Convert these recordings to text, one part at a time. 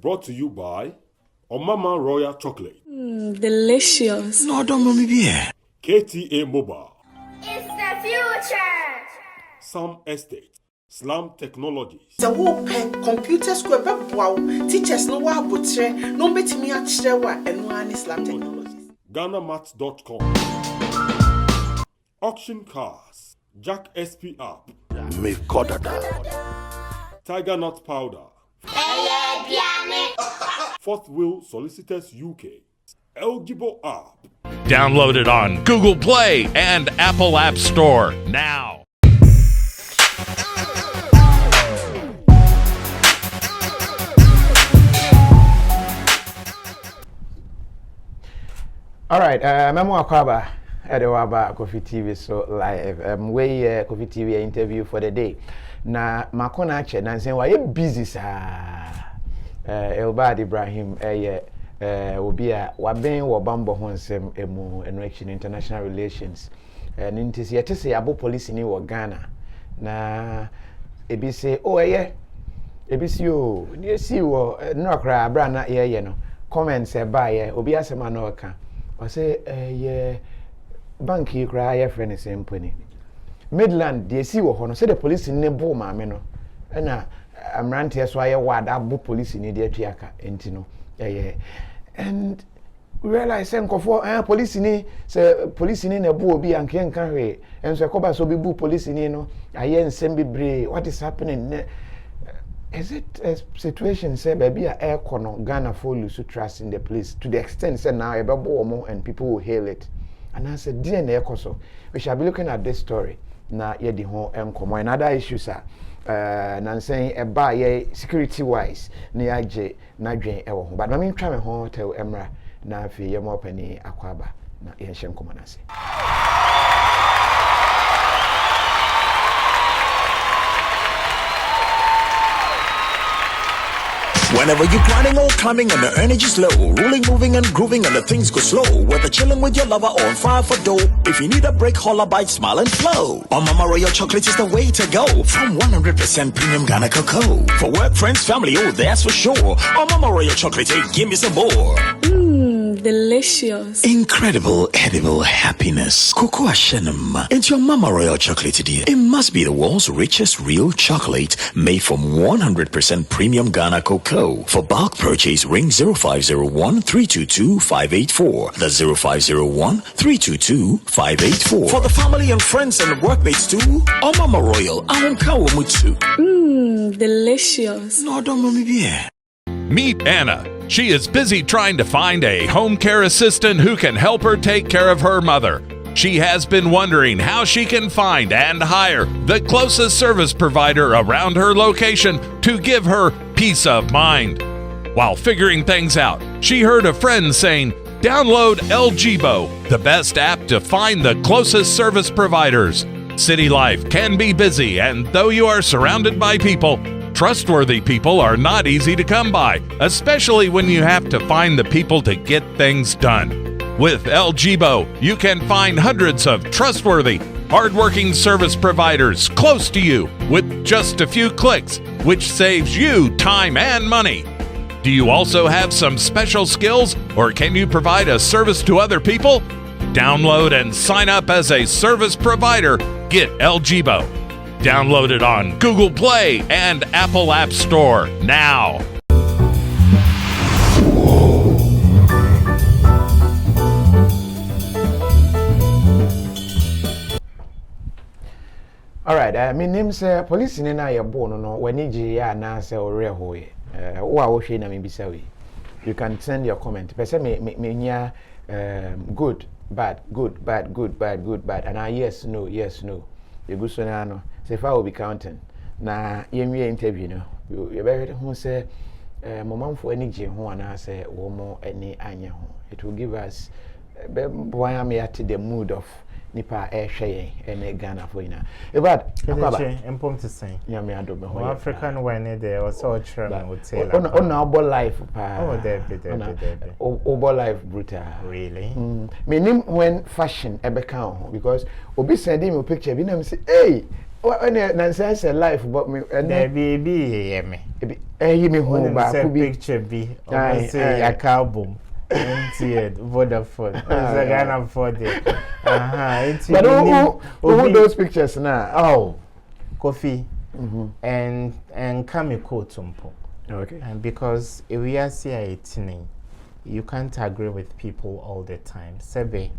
brought to you by Omama Royal Chocolate. Delicious. No, don't mommy be. KTA Mobile. It's the future. Sam Estate. Slam Technologies. The whole pen computer square wow teachers no wa botre no betimi a kire wa eno ani Slam Technologies. GhanaMats.com. Auction Cars. Jack SP App. Me kodada. Tiger Nut Powder. Fourth Wheel Solicitors UK. Eligible App. Download it on Google Play and Apple App Store now. All right, Memo Akwaba, Edewaba KOFI TV so live. We KOFI TV interview for the day. Na makona che na nsen wa ye busy sa. Elbad Ibrahim obi a waben wo bambo ho nsem emu enriching international relations. Nintisi yetese abo police ni wo Ghana. Na ebi say ebi si o ni si wo no akra abra na ye no. Comments e ba ye obi asema na oka. I say, bank you cry your friend is company. Midland, they see what say the police in the boom, no. And I'm ranting as why I wad up police in the Tiaka, Entino. And realize for police in police in a boo be and can carry. And so Coba so be boo police in no. I ain't send be brave. What is happening? Is it a situation say baby a air corner Ghana for lose trust in the police to the extent say now more and people will hail it. And I said DNA koso. We shall be looking at this story. Na ye di ho enkomo and other issues are nan saying a buy security wise na yaje na dwen e wo ho. But na me twa me ho tell Emra na afi ye mo pani akwaba na ye hye enkomo na se. Whenever you're grinding or climbing and the energy's low, rolling, moving and grooving and the things go slow, whether chilling with your lover or on fire for dough, if you need a break, holla, bite, smile and flow. Mama Royal Chocolate is the way to go. From 100% premium Ghana cocoa. For work, friends, family, oh, that's for sure. Mama Royal Chocolate, hey, give me some more. Delicious. Incredible edible happiness. Cocoa Shenum. It's your Mama Royal Chocolate, dear. It must be the world's richest real chocolate made from 100% premium Ghana cocoa. For bulk purchase, ring 0501-322-584. That's 0501-322-584. For the family and friends and workmates too. Mama Royal, I won't cow too. Delicious. No, don't mommy be. Meet Anna. She is busy trying to find a home care assistant who can help her take care of her mother. She has been wondering how she can find and hire the closest service provider around her location to give her peace of mind. While figuring things out, she heard a friend saying, download Elgibo, the best app to find the closest service providers. City life can be busy, and though you are surrounded by people, trustworthy people are not easy to come by, especially when you have to find the people to get things done. With Elgibo, you can find hundreds of trustworthy, hardworking service providers close to you with just a few clicks, which saves you time and money. Do you also have some special skills, or can you provide a service to other people? Download and sign up as a service provider. Get Elgibo. Download it on Google Play and Apple App Store now. All right, my name say police in na ye born no when you ya na say ore ho ye. Wo a wo hwe na me bisa we. You can send your comment. Pese me nya good, bad, good, bad, good, bad, good, bad, and yes, no, yes, no. You go so na no. Say if I will be counting. Na yemwe interview no. You better who say momamfo ani gye ho ana say wo mo ani anye ho. It will give us why am at the mood of nipa hwe ene Ghana for ina. But akwaba empom to say. Ya me ado me ho. African one there was so trem would say like. On our life pa. Oh there. Over life brutal. Really? Me nim when fashion ebe kan ho because obi send me picture bi na me say hey When Nancy life, but me and baby, me. Me home back. Picture be. I say a album. MTN, Vodafone. It's a Ghana for it. But who those pictures now? Oh, KOFI. And Kamiko Tumpo. Okay. And because if we are CI18, you can't agree with people all the time. Sebe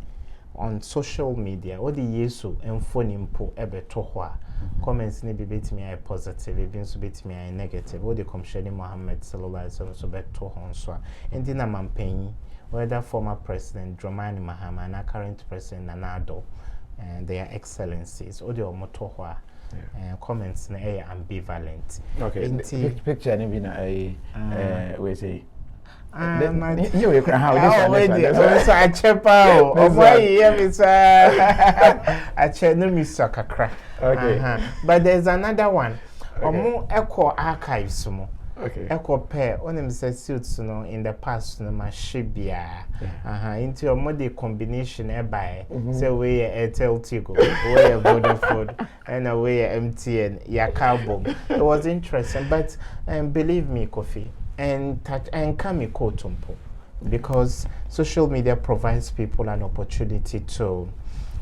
on social media, what the yesu and phone impo ebe tohwa. Comments ni bibit me I positive, ebin bit me I negative. What the Comsheni Mohammed sallallahu alaihi wasallam so bet tohon so. And then I'm paying whether former president Dramani Mahama and current president Nanado and their excellencies. What the omotohwa. Comments na ambivalent. Okay. Picture ni bina we say. You will how this I chepa o boy here is I check no miss kakra. Okay. But there's another one. Omo echo archives mo. Okay. Echo pair onim say suits no in the past no mashibia. Into your mode combination by say we Airtel Tigo, we Vodafone and away MTN ya carbon. It was interesting, but believe me, KOFI, and Kamiko Tumpo, because social media provides people an opportunity to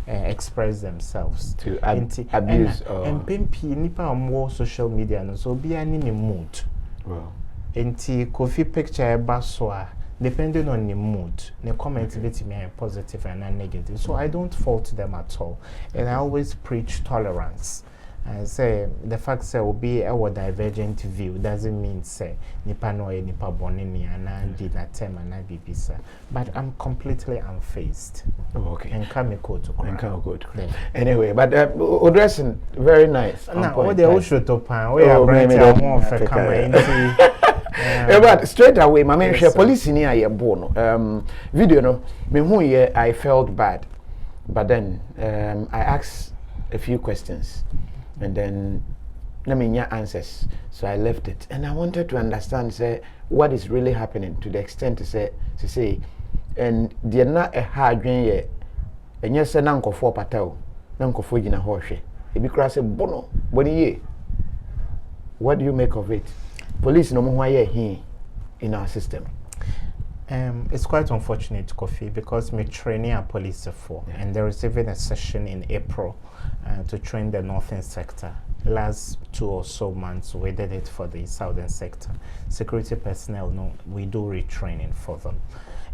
express themselves, to abuse and pimpi nipa more social media no so be any mood. Wow. Enti KOFI picture baswa depending on the mood, the comments bit me positive and negative. So I don't fault them at all, and I always preach tolerance. I say the fact say will be our divergent view doesn't mean say nipa no e nipa bonini and did not term and I bibisa. But I'm completely unfazed. Oh, okay. And Kamiko to cry. Anyway, but addressing very nice. Now what the ocean to pan we are bright more for camera. But straight away, my man, police in here, bono. Video no, me who here I felt bad, but then I asked a few questions, and then let me hear answers. So I left it, and I wanted to understand, say, what is really happening to the extent to say, and they're not a hard drain yet, and yes, an uncle for patel, uncle for jina horse. It be cross a bono, boni. What do you make of it? Police no more here in our system. It's quite unfortunate, KOFI, because me training a police for, and there is even a session in April to train the northern sector. Last 2 or so months, we did it for the southern sector. Security personnel, no, we do retraining for them.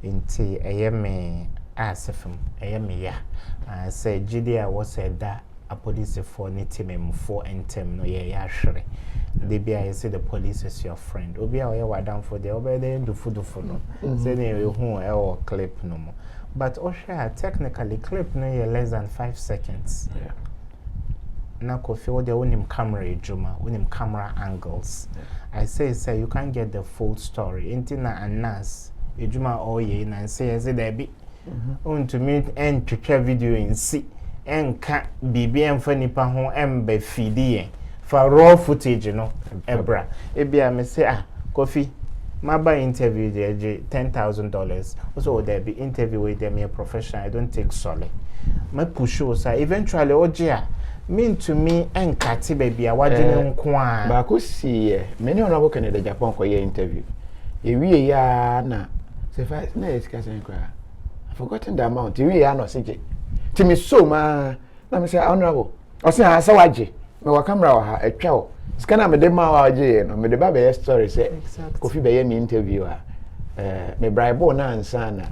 Inti ayemi asefum, ayemi ya. Say GDA was said that a police for ni team for entem no ya shere. They be I say the police is your friend. Obi a we down for the obi dey do food for no. Say na who or clip no more. But Osha technically clip no less than 5 seconds. Yeah. Na KOFI o dey onim camera ejuma, onim camera angles. Yeah. I say you can't get the full story. Inti na anas ejuma oye na say there be. To meet and to share video in see and ka bibi emfa nipa ho embe fidie. For raw footage, you know, ebra. Ebia me say KOFI, my buy interview there $10,000. Also there be interview with them a professional. I don't take solely. My push so eventually ojia mean to me and kati baby I wajin nkwa. Ba ko see many honorable Canada Japan ko ye interview. E wie ya na say five na discussion kwa. I forgotten the amount. E wie ya no say Timi so ma na me say honorable. O say ha sawaje. Me wa camera wa ha etwa scanner me de ma wa je no me de ba be story say KOFI be ye me interview me bribe na ansa na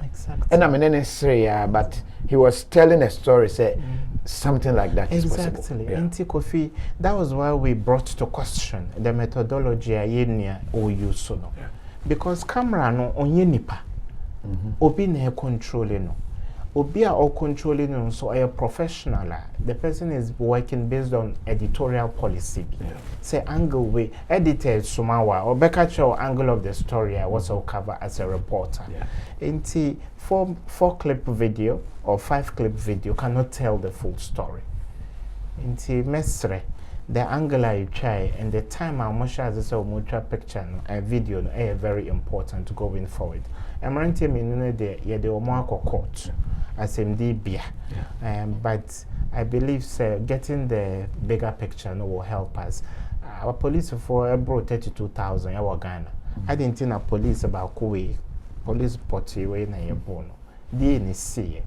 and I mean but he was telling a story say something like that is possible. Exactly. KOFI, that was why we brought to question the methodology ayenia or use so no. Because camera no onye nipa obi na controlling no Obia or controlling so a professional. The person is working based on editorial policy. Say angle way edited Sumawa or Bekacho angle of the story I was all cover as a reporter. Inti 4 clip video or 5 clip video cannot tell the full story. Inti mesre the angle I try and the time I must as a multi picture a video very important going forward. Emerenti me no de ye de omo akọ court. SMD beer. But I believe getting the bigger picture will help us. Our police for brought 32,000 our Ghana. I didn't think a police about Kuwait, police potty way na yebono. DNC.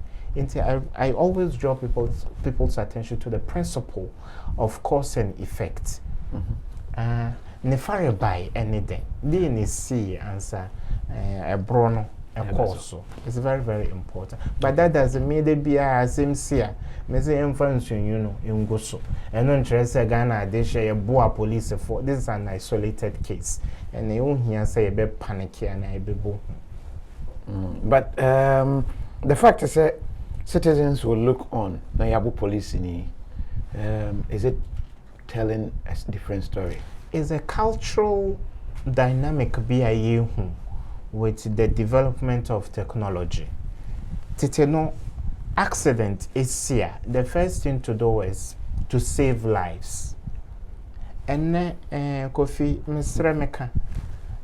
I always draw people's attention to the principle of cause and effect. Nefare by anything. DNC answer a brono. It's very, very important. But that doesn't mean they be a same seer. Me say influence in Goso. And no interest Ghana they share a boa police for this is an isolated case. And they won't hear say a bit panicky and I be bo. But the fact is that citizens will look on na yabu police ni. Is it telling a different story? It's a cultural dynamic BIU with the development of technology. Titeno accident is here. The first thing to do is to save lives. And Kofi Mr. Meka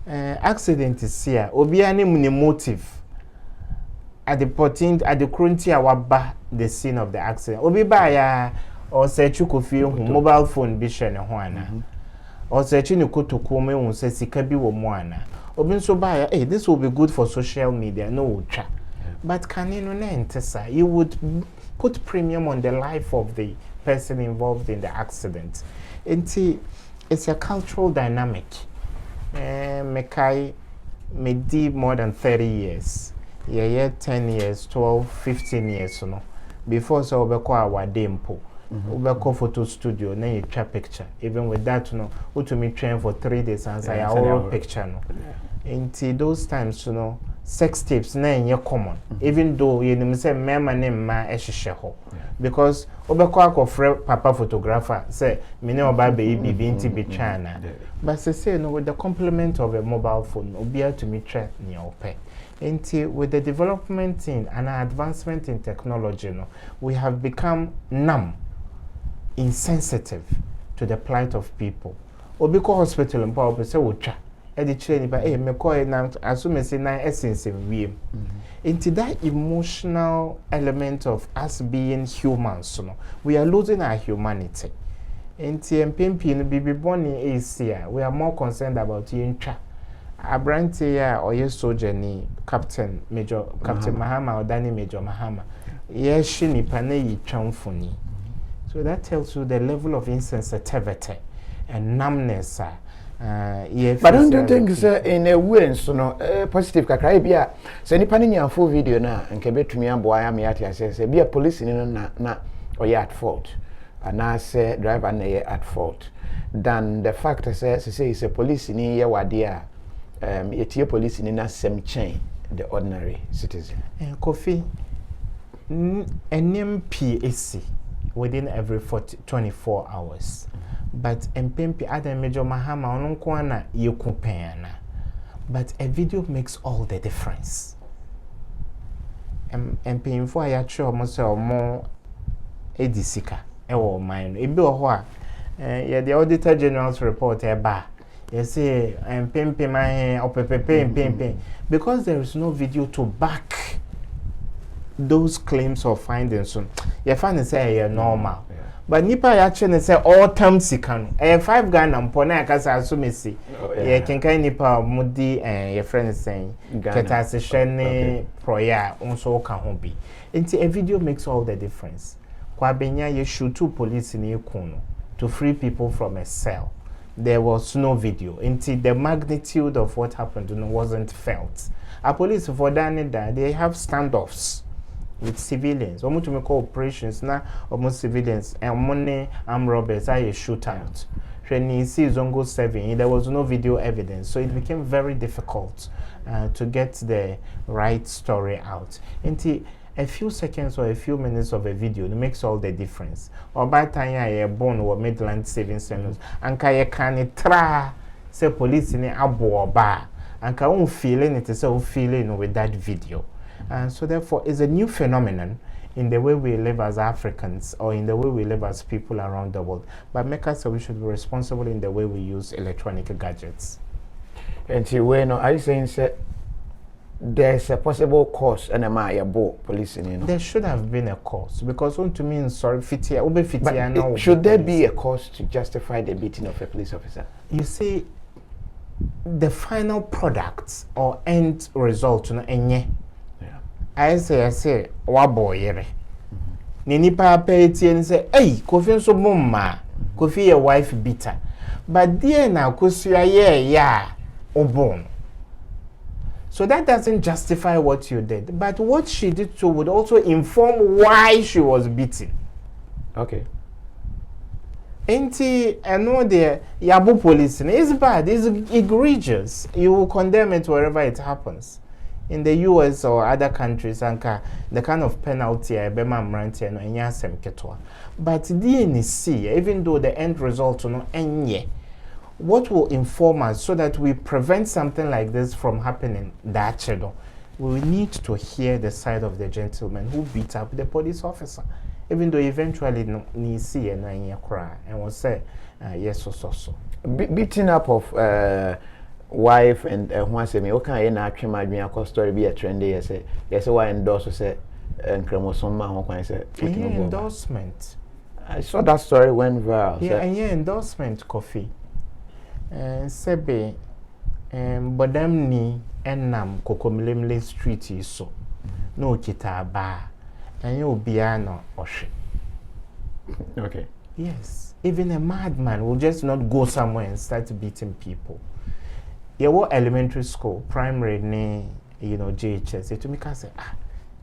accident is here. Obiani muni motive at the current waba the scene of the accident. Obi ba ya or search Kofi mobile phone bisha na hoana. Or search ni kotokome un se sikabi wo moana. Obinso baya, hey, this will be good for social media. No, but can you would put premium on the life of the person involved in the accident. It's a cultural dynamic. Mekai medi more than 30 years. Yeah, 10 years, 12, 15 years, you know. Before so obeko our dempo. Ubeko photo studio, then you try picture. Even with that, you know, who to me train for 3 days and say our picture, no. Into those times, you know, sex tapes na in common. Even though you say mema name ma eshisheho. Because ubeko ako papa photographer say me ne oba baby binti bichana. But say no with the complement of a mobile phone, obia to me try ni ope. Into with the development in and advancement in technology, you know, we have become numb, insensitive to the plight of people. Obiko hospital and power say ucha. Edi training by me call na assume say na essence wiem. Into that emotional element of us being humans, you know, we are losing our humanity. Into MPP bibi born is here. We are more concerned about yincha. Abrante ya or yes soldier ni Captain Mahama or Danny Major Mahama. Yes, she ni pane yi chamfuni. So that tells you the level of insensitivity and numbness. But don't you think in a way so no positive kakra bia say nipa ni nya full video na nke betumi abo aya me ati say bia police ni na or at fault and I say driver na at fault than the fact say is a police ni ye wade a etie police ni na sem chain the ordinary citizen. Kofi NMPAC within every 24 hours. But MPMP Adam Major Mahama onunkwana yekupena. But a video makes all the difference. MPMP ya cho mo se omo edisika ewo mine. Ebi oho a the Auditor General's report eba. You say MPMP man opepepe MPMP because there is no video to back those claims of findings. You find say normal. But nipa ya chene say all term sikano 5 Ghana mpona akasa asumesi ye kenkan nipa mudi ye friend saying keta se hwene proya onso ka ho bi enti a video makes all the difference kwa benya ye shoot two police ni ekuno to free people from a cell. There was no video enti the magnitude of what happened wasn't felt. A police for that they have standoffs with civilians. Almost to make operations now, almost civilians and money armed robbers are a shootout. When you see Zongo 7, there was no video evidence, so it became very difficult to get the right story out. Until a few seconds or a few minutes of a video, it makes all the difference. Or by the time you born or Midland Saving Centers, and you can try say police in a abo bar, and can feeling it is all feeling with that video. And so therefore it's a new phenomenon in the way we live as Africans or in the way we live as people around the world. But make us so we should be responsible in the way we use electronic gadgets. And see when are you saying there's a possible cause and a police in, you know. There should have been a cause because to me sorry fitia but should there be a cause to justify the beating of a police officer? You see, the final product or end result no enye. Yeah. I say wa boyere. Ni nipa pay and say, hey, Kofi so mumma, Kofi your wife beater. But dear now Kosia yeah obon. So that doesn't justify what you did. But what she did too would also inform why she was beaten. Okay. I know the Yabu police is bad, it's egregious. You will condemn it wherever it happens. In the US or other countries, the kind of penalty I be mamranti no enyasem ketwa. But DNC, even though the end result no enye, what will inform us so that we prevent something like this from happening? That we need to hear the side of the gentleman who beat up the police officer, even though eventually ni see and will say yes so. Beating up of wife and one say me okay na atwe madwen akọ story be a trendy yes why endorse say chromosome ma ho kwan say endorsement. I saw that story went viral. Yeah, and endorsement coffee. Sebe bodam ni enam kokomilemle street so no kita ba and you bia no ohwe. Okay. Yes, even a madman will just not go somewhere and start beating people. Your elementary school, primary ni JHS. It to me can say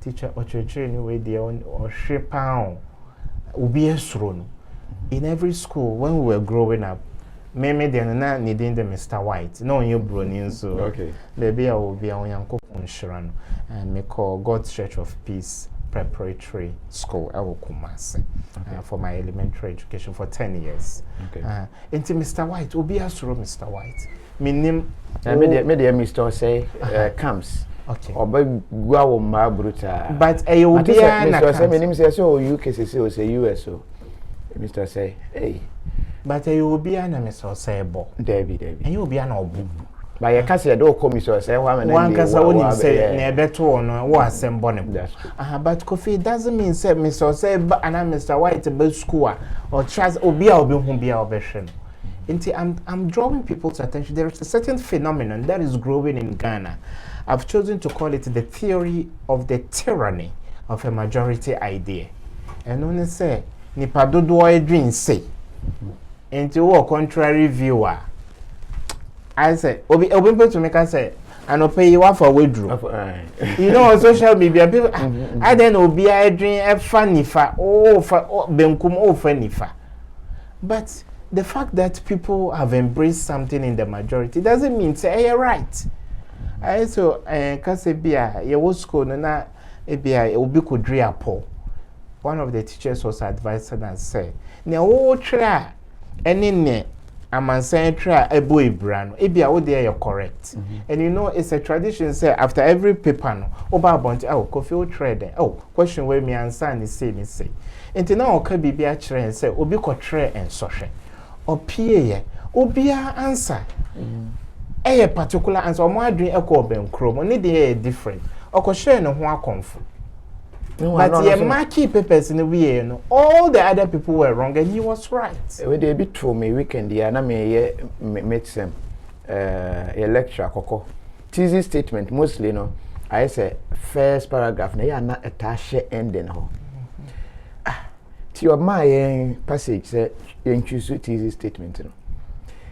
teacher or church anyway they on or pound ubi esrono. In every school when we were growing up, maybe they are not needing the Mr. White. No, you brony so. Okay. Maybe I will be on Yanko Shirano and me call God's Church of Peace Preparatory School. I will Kumasi for my elementary education for 10 years. Okay. Into Mr. White, ubi esro Mr. White. Me name. Media Mr. say comes. Okay. Or by Guawa Bruta. But a Mr. say, my name says so UK say US so. Mr. say, hey. But you will be an Mr. Sabo. Debbie. And you will be an obu. By a cassia do come Mr. say one casa only say near better or was some bonnet. But coffee doesn't mean say Mr. Sabo and I'm Mr. White about school or Charles Obia or Bihumbia version. I'm drawing people's attention. There is a certain phenomenon that is growing in Ghana. I've chosen to call it the theory of the tyranny of a majority idea. And only say, Nipa dodo I dream say, into a contrary viewer. I say, Obi to make us say, and I'll pay you off for withdraw. You know, on social media, people, I then Obi I dream a funny fa, oh, for Benkum, oh, funny fa. But the fact that people have embraced something in the majority doesn't mean say you're right. I so Kasebia, your school na ebia obi kodri apo. One of the teachers was advising and said, "Ne wo tra ene ne amansan tra ebo ibrano. Ebia wo there you're correct." And you know it's a tradition say after every paper no oba abonti Kofi wo trade. Question where me answer ni say. Enti na o ka bibia kire and say obi ko tre en sohwe. Opie obia answer a particular answer omo adwen ekọ benkrom oni dey different oko share no ho akonfo but ye marky papers in we no all the other people were wrong and he was right. We dey bit for me weekend ya na me met some a lecture akoko thesis statement mostly no I say first paragraph na ya na attach ending ho your my passage say you choose thesis statement no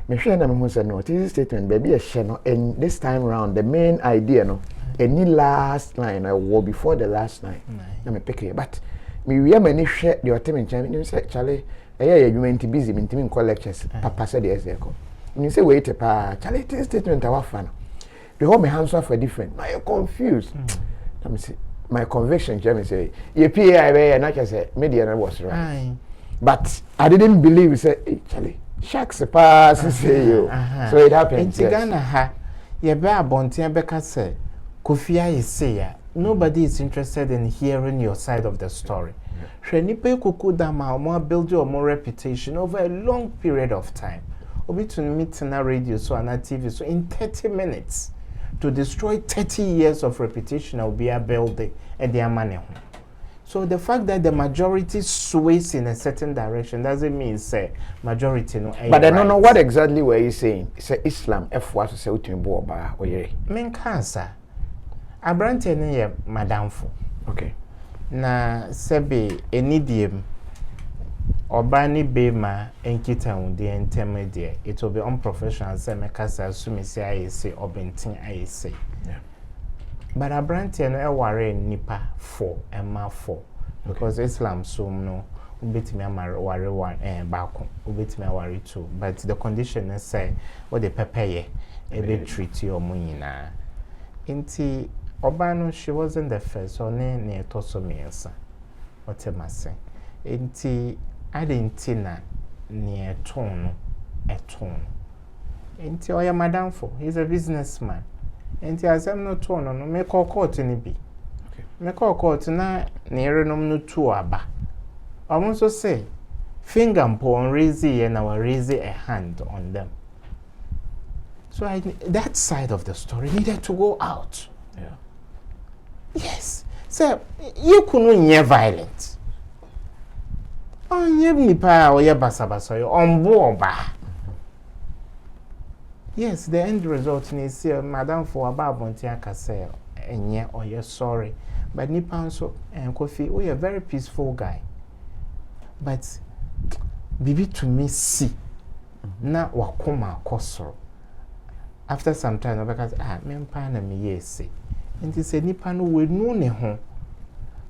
me hwe na me say no thesis statement baby a share no and this time round the main idea no any last line I will before the last line na me pick it but me we am any hwe the otem nchen me say chale you went busy me ntimi call lectures papa said the essay ko me say wait pa chale thesis statement our fan the whole me answer for different now you confused let me see my conviction, Jeremy say, "You PI and I can say media was right." But I didn't believe. Say, hey, Charlie, sharks pass. Say you. So it happened. In Ghana, ha, you bear bonti and Becca say, Kofia is say, nobody is interested in hearing your side of the story. Shenipe kukudama more build your more reputation over a long period of time. Obi to meet na radio so na TV so in 30 minutes. to destroy 30 years of reputation will be a building and their money. So the fact that the majority sways in a certain direction doesn't mean say majority no. But I don't know what exactly were you saying. Say Islam F1 say utim bo ba oyere. Men cancer. Abrante ne madamfo. Okay. Na sebe enidiem oba ni bema enkita unde intermediate. It will be unprofessional say mekasa assume say I say obentin I say. Yeah. But Abrante no worry nipa 4 emma 4 because Islam so no ubetimi amare worry 1 baako ubetimi worry 2 but the condition is say what the pepeye e be treat you omunyina nti oba no she wasn't the first so ne etoso miensa what am I saying nti adentina ne eton nti oya madam for he's a businessman. And asem no to no me call court ni bi. Okay. Me call court na ne no to aba. Omo so say finger on raise and our raise a hand on them. So that side of the story needed to go out. Yeah. Yes. So you couldn't be violent. On ye mi pa o ye basabasa yo on bo ba. Yes, the end result is Madam for about Montiaka say, and yeah, or you're sorry. But Nipanso and Kofi, we are a very peaceful guy. But Bibi to me see na wakoma kosoro. After some time, because me mpana me yes. And he said Nipano we know ne hon.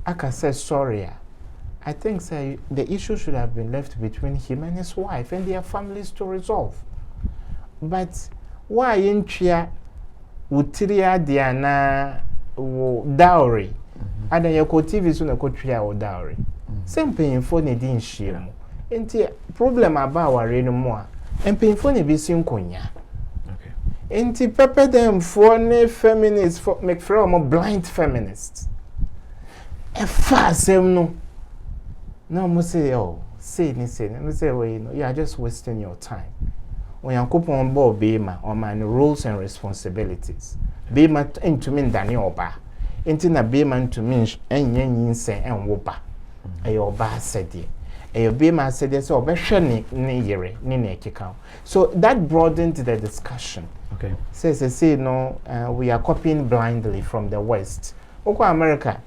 Aka say sorry. I think say the issue should have been left between him and his wife and their families to resolve. But why in chia utiria diana dowry? Ada ya ko TV so na ko tria o dowry. Same paying ne din hia mo. Enti problem aba ware no mo a empaying ne bi sin konya. Okay. Enti pepper them for ne feminists for make from blind feminists. E fa sem no. No mo say oh, say ni say. Me say well, you know, you are just wasting your time. When you couple on board Bema or man rules and responsibilities. Bema into mean Daniel Ba. Into na Bema to mean and yen say and woba. A your ba said ye. A your Bema said yes or besha ni yere ni kikau. So that broadened the discussion. Okay. Says they say no, we are copying blindly from the West. Oko America.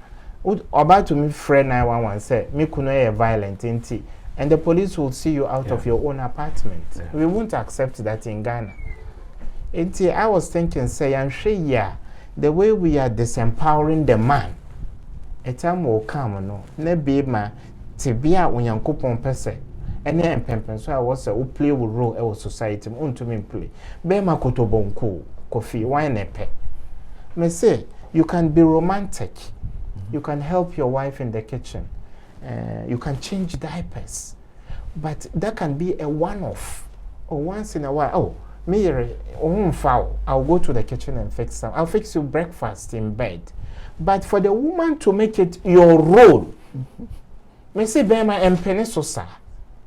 About to me friend 911 said me kuno violent inti. And the police will see you out of your own apartment. Yeah. We won't accept that in Ghana. I was thinking, say, I'm sure, yeah, the way we are disempowering the man, a time will come, no, ne be ma, tibia when young coupon pese, and then pempen, so I was a play with role our society, to me play. Be ma koto bonku, coffee, wine a pe. Me say, you can be romantic, you can help your wife in the kitchen. You can change diapers, but that can be a one-off or once in a while. Oh, me, I'll go to the kitchen and fix some. I'll fix you breakfast in bed. But for the woman to make it your role, me say Bema and Penisosa.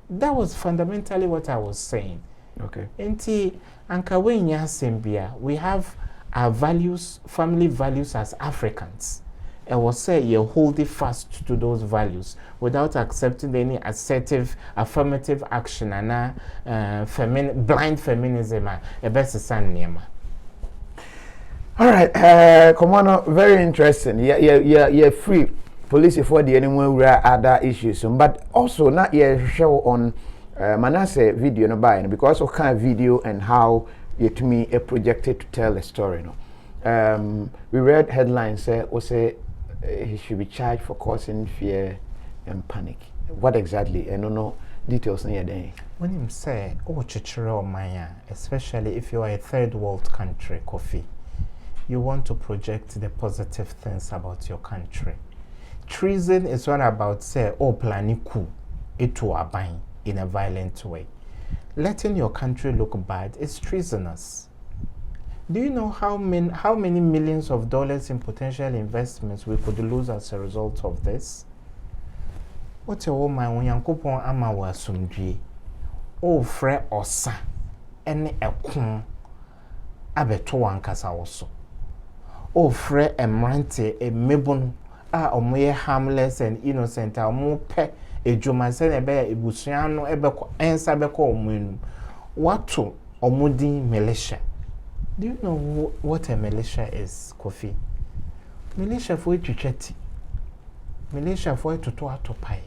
That was fundamentally what I was saying. Okay. Enti ankawe nya sembia. We have our values, family values as Africans. I will say you hold it fast to those values without accepting any assertive, affirmative action and blind feminism. A best son nema. All right, come on, very interesting. Yeah, free police for the anywhere where other issues, but also not yet show on Manasseh video no buy because of kind of video and how it me a projected to tell a story. No, we read headlines say. He should be charged for causing fear and panic. What exactly? I don't know details near there. When him say, oh, Chichiro Maya, especially if you are a third world country, KOFI, you want to project the positive things about your country. Treason is one about say, oh, planiku, itu abain in a violent way. Letting your country look bad is treasonous. Do you know how many millions of dollars in potential investments we could lose as a result of this? What's a woman when yankopon ama wa sumdwe? Oh, fre osa ene ekun abeto wankasa woso. o frɛ emrante emebunu a omoye harmless and innocent a omo pɛ edwuma sɛ na be ebusua no ebekɔ ensa bekɔ omunum wato omudin militia. Do you know what a militia is, Kofi? Militia for twetwati. Militia for toto atopai.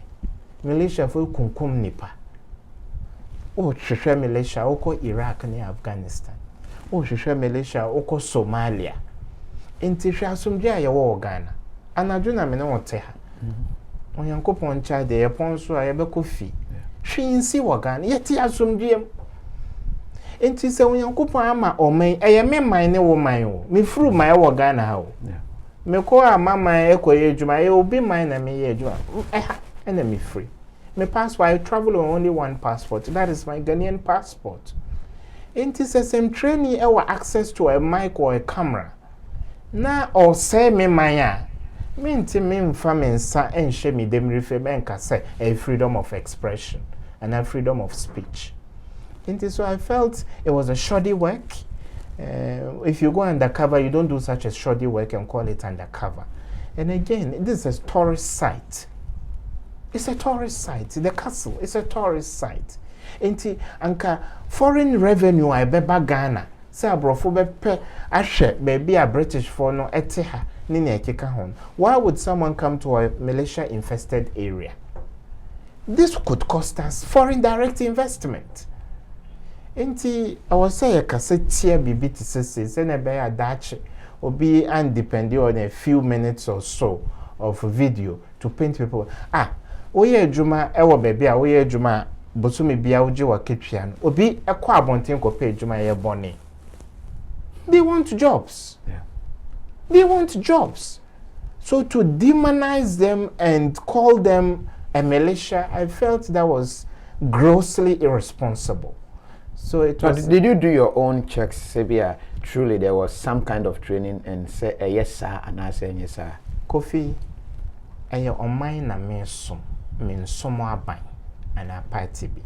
Militia for kunkum nipa. O hwehwɛ militia oko Iraq ne Afghanistan. O hwehwɛ militia oko Somalia. Enti hwɛ asomdwe a yɛwɔ Ghana. Anadwo na me ne wote ha. Onyankopɔn cha de yɛpɔn so a yɛbɛkɔ fi. Hwinsi wɔ Ghana. Yɛte asomdwe. Enti se onyankopɔn ama ɔman ɛyɛ me man ne wo man wo. Me furu man wɔ Ghana ha wo. Me ko ama man ekɔyɛ adwuma. Ɛ obi man na me yɛ adwuma. Ɛha ɛna me free. My passport, I travel on only one passport. That is my Ghanaian passport. Enti se same training ewa access to a mic or a camera. Na or say me maya. Me nti me mfa me nsa enhye me dem refer me nka say a freedom of expression and a freedom of speech. Enti so I felt it was a shoddy work. If you go undercover, you don't do such a shoddy work and call it undercover. And again, this is a tourist site. It's a tourist site. The castle is a tourist site. Enti anka foreign revenue I beba Ghana. Say abrofo bepe ahwe baby a British for no ete ha ni na ekeka hon. Why would someone come to a militia infested area? This could cost us foreign direct investment. Enti I was say a cassette here bibi to say na be a dache obi and depending on a few minutes or so of video to paint people. Oye adwuma ewo baby a oye adwuma bosome bia oje wa ketwia no obi ekọ abonten ko pe adwuma ye bone. They want jobs. Yeah. They want jobs. So to demonize them and call them a militia, I felt that was grossly irresponsible. So it was. Did you do your own checks, Sebia? Truly there was some kind of training and say yes sir and I say yes sir. Kofi aye omai na mensom aban and a party bi.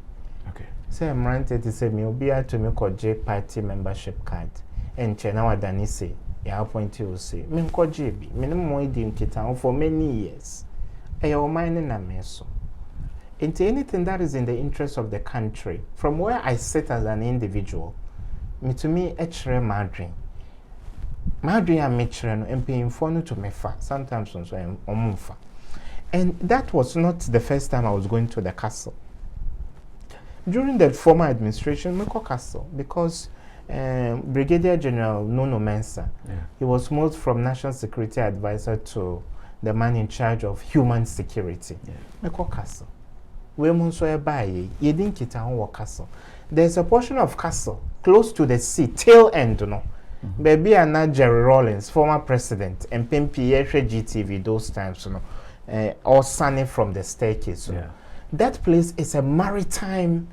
Okay. Say emrante to say me obi to me koje party membership card. And Chena wadani say ya appoint you say me koje bi me no mo idim kita for many years. Aye omai na mensom. Into anything that is in the interest of the country, from where I sit as an individual, to me, echere madrin. Madrin and mechere no empaying for no to mefa. Sometimes also omunfa. And that was not the first time I was going to the castle. During the former administration, Meko Castle, because Brigadier General Nono Mensah, he was moved from National Security Advisor to the man in charge of human security. Meko Castle. There's a portion of castle close to the sea, tail end, no. Baby and not Jerry Rawlings, former president, and PMP GTV those times, you know, all sunny from the staircase. You know. That place is a maritime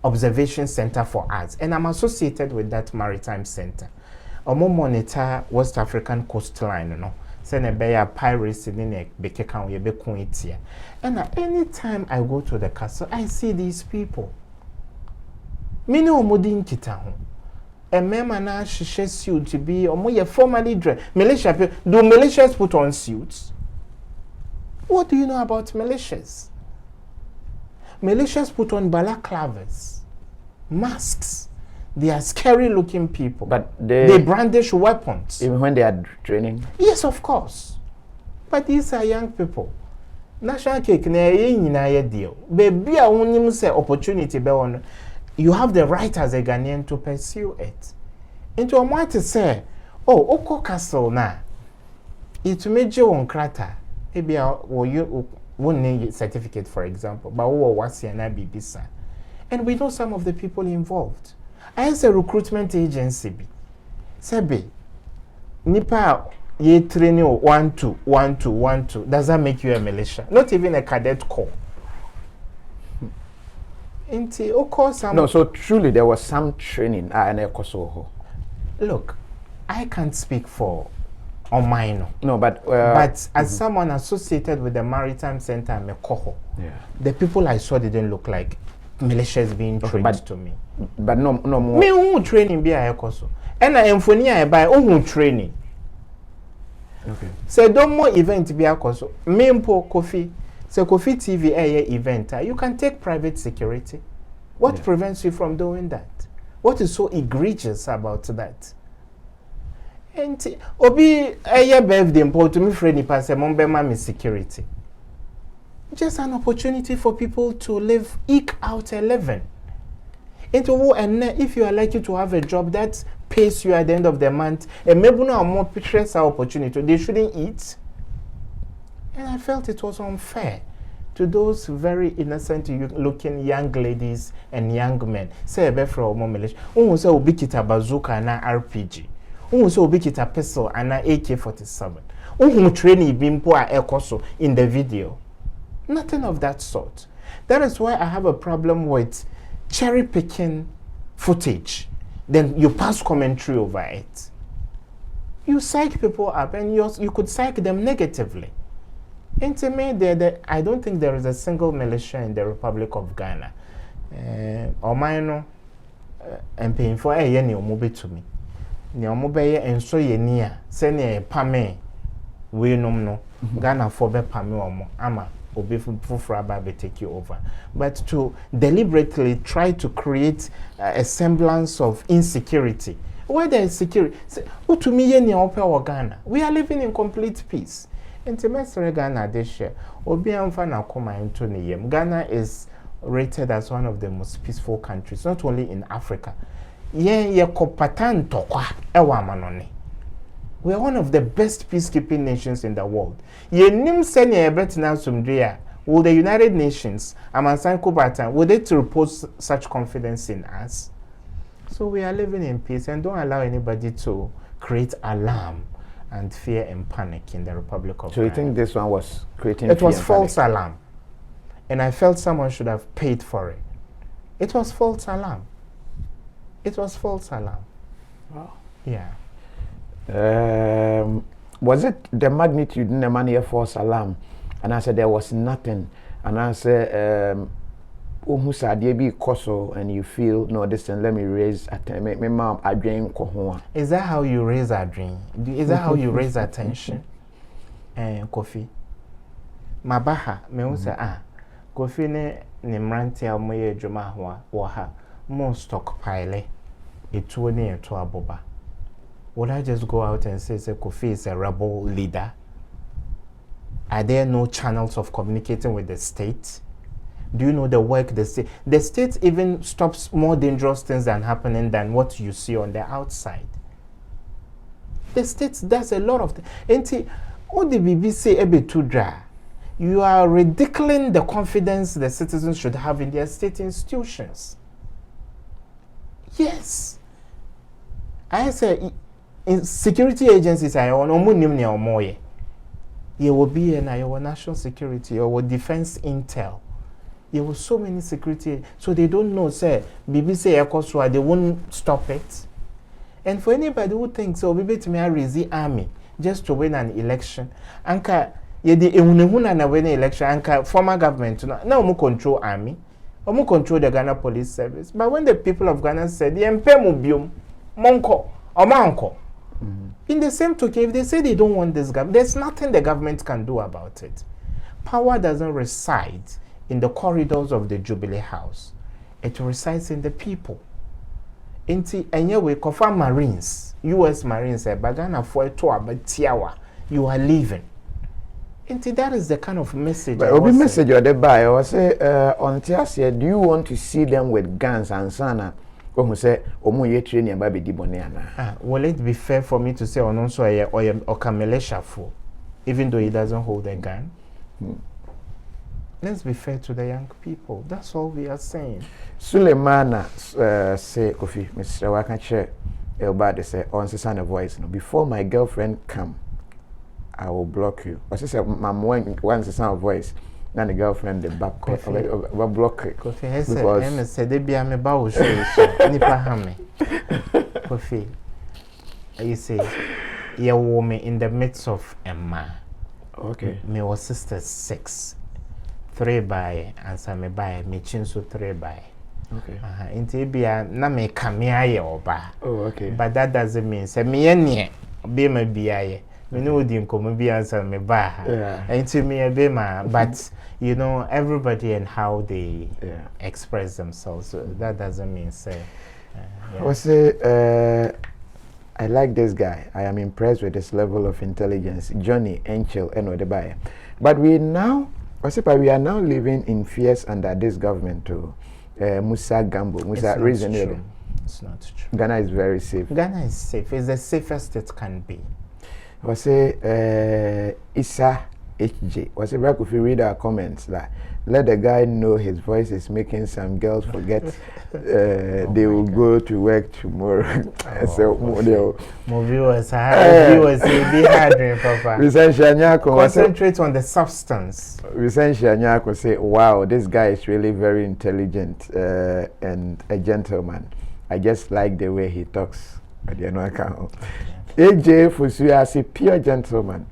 observation center for us, and I'm associated with that maritime center. Omo monitor West African coastline, you know. Send a piracy in a bekeka we be kuntia. And anytime I go to the castle, I see these people. Many omodin kita ho. A member na shishe suit to be omo formally dressed. Militia do militias put on suits? What do you know about militias? Militias put on balaclavas, masks. They are scary looking people. But they brandish weapons. Even when they are training? Yes, of course. But these are young people. National cake na ye deal. Baby a unim say opportunity be on. You have the right as a Ghanaian to pursue it. Into a want to say, oh, Oko Castle na. It made you on krata. Maybe you won't need certificate, for example. But what's your BBC? And we know some of the people involved. As a recruitment agency, Sebe, Nipa ye training 1-2. Does that make you a militia? Not even a cadet corps. No, so truly there was some training at Kosovo. Look, I can't speak for Omaino. No, but as someone associated with the Maritime Center and Mekoho, the people I saw didn't look like militias being trained to me. But no more. Me who training be a koso. And I am for near by own training. Okay. Say don't more event be akoso. Mempo Kofi. Say KOFI TV event. You can take private security. What prevents you from doing that? What is so egregious about that? And obi birthday important to me friend nipa say mo be ma me security. Just an opportunity for people to live, eke out a living. And if you are likely to have a job that pays you at the end of the month, and maybe now more pictures opportunity, they shouldn't eat. And I felt it was unfair to those very innocent looking young ladies and young men. Say a befra or more militia. Who say ubikita bazooka and RPG. Who say ubikita pistol and AK-47. Who training bimpo a ekoso in the video. Nothing of that sort. That is why I have a problem with cherry picking footage. Then you pass commentary over it. You psych people up and you could psych them negatively. And to me, I don't think there is a single militia in the Republic of Ghana. Or mine, and paying for a yenny or mobile to me. Ni omobe and so ye near, send a pame. We no Ghana for be pame or ama. Obi fufraba be take you over. But to deliberately try to create a semblance of insecurity. Where there is security, to me yenny or Ghana. We are living in complete peace. And to Mr. Ghana this year, Ghana is rated as one of the most peaceful countries, not only in Africa. We are one of the best peacekeeping nations in the world. Will the United Nations, will they to repose such confidence in us? So we are living in peace and don't allow anybody to create alarm and fear and panic in the Republic of Ghana. So you think this one was creating It fear was and false panic? alarm. And I felt someone should have paid for it. It was false alarm. It was false alarm. Wow. Yeah. Was it the magnitude in the money false alarm? And I said there was nothing. And I said, and you feel no this thing, let me raise my mom I drink. Is that how you raise a dream? Is that how you raise attention? Kofi. Mabaha me say Kofi ne mranti a moye adwuma ho ha mo stockpile etuo ne eto aboba. Would I just go out and say Kofi is a rebel leader? Are there no channels of communicating with the state? Do you know the work the state? The state even stops more dangerous things than happening than what you see on the outside. The state does a lot of things. What the BBC ebe too dry? You are ridiculing the confidence the citizens should have in their state institutions. Yes. I say in security agencies I on omoye. You will be in your national security, your defense intel. There were so many security, so they don't know, say, BBC Ekoswa, they won't stop it. And for anybody who thinks, oh, maybe to me, I raise the army just to win an election, anka, yedi ehunehuna na win an election, anka, former government, now we control army, or we control the Ghana Police Service. But when the people of Ghana said, the Mpemubium, Monko, or Manko, in the same token, if they say they don't want this government, there's nothing the government can do about it. Power doesn't reside in the corridors of the Jubilee House. It resides in the people. Anyway, KOFI Marines, US Marines, Bagana for to abatiawa, you are leaving. That is the kind of message. But obi message or the buy or say on Tiasia, do you want to see them with guns and sana? Who say omo training baby diboniana? Will it be fair for me to say on also or militia for, even though he doesn't hold a gun? Let's be fair to the young people. That's all we are saying. Suleimana say Kofi, Mr. Wakache Elbade say on the voice. No, before my girlfriend come, I will block you. But she said, "Mom, once the sound of voice, then the girlfriend the back will block it." Kofi, because said they be a me bow show. Nipa hame. Kofi, you say you woman in the midst of a man. Okay. Me was sisters 6. 3 by answer me by me chinso 3 by. Okay. Inti bia na me kamea ye oba. Oh, okay. But that doesn't mean say me ye be me biaye. Me know the be answer me ba. And to me a bit but you know everybody and how they express themselves. So that doesn't mean say. I like this guy. I am impressed with his level of intelligence. Johnny Enchel and Odebaye. But we are now living in fears under this government too. Musa Gambo. Musa reason. It's not true. Ghana is very safe. Ghana is safe. It's the safest it can be. Isa HJ. If you read our comments, like, let the guy know his voice is making some girls forget they will go to work tomorrow. So, viewers be hard, Papa. Concentrate on the substance. Vicentia Nyako say, wow, this guy is really very intelligent and a gentleman. I just like the way he talks. AJ Fusuya is a pure gentleman.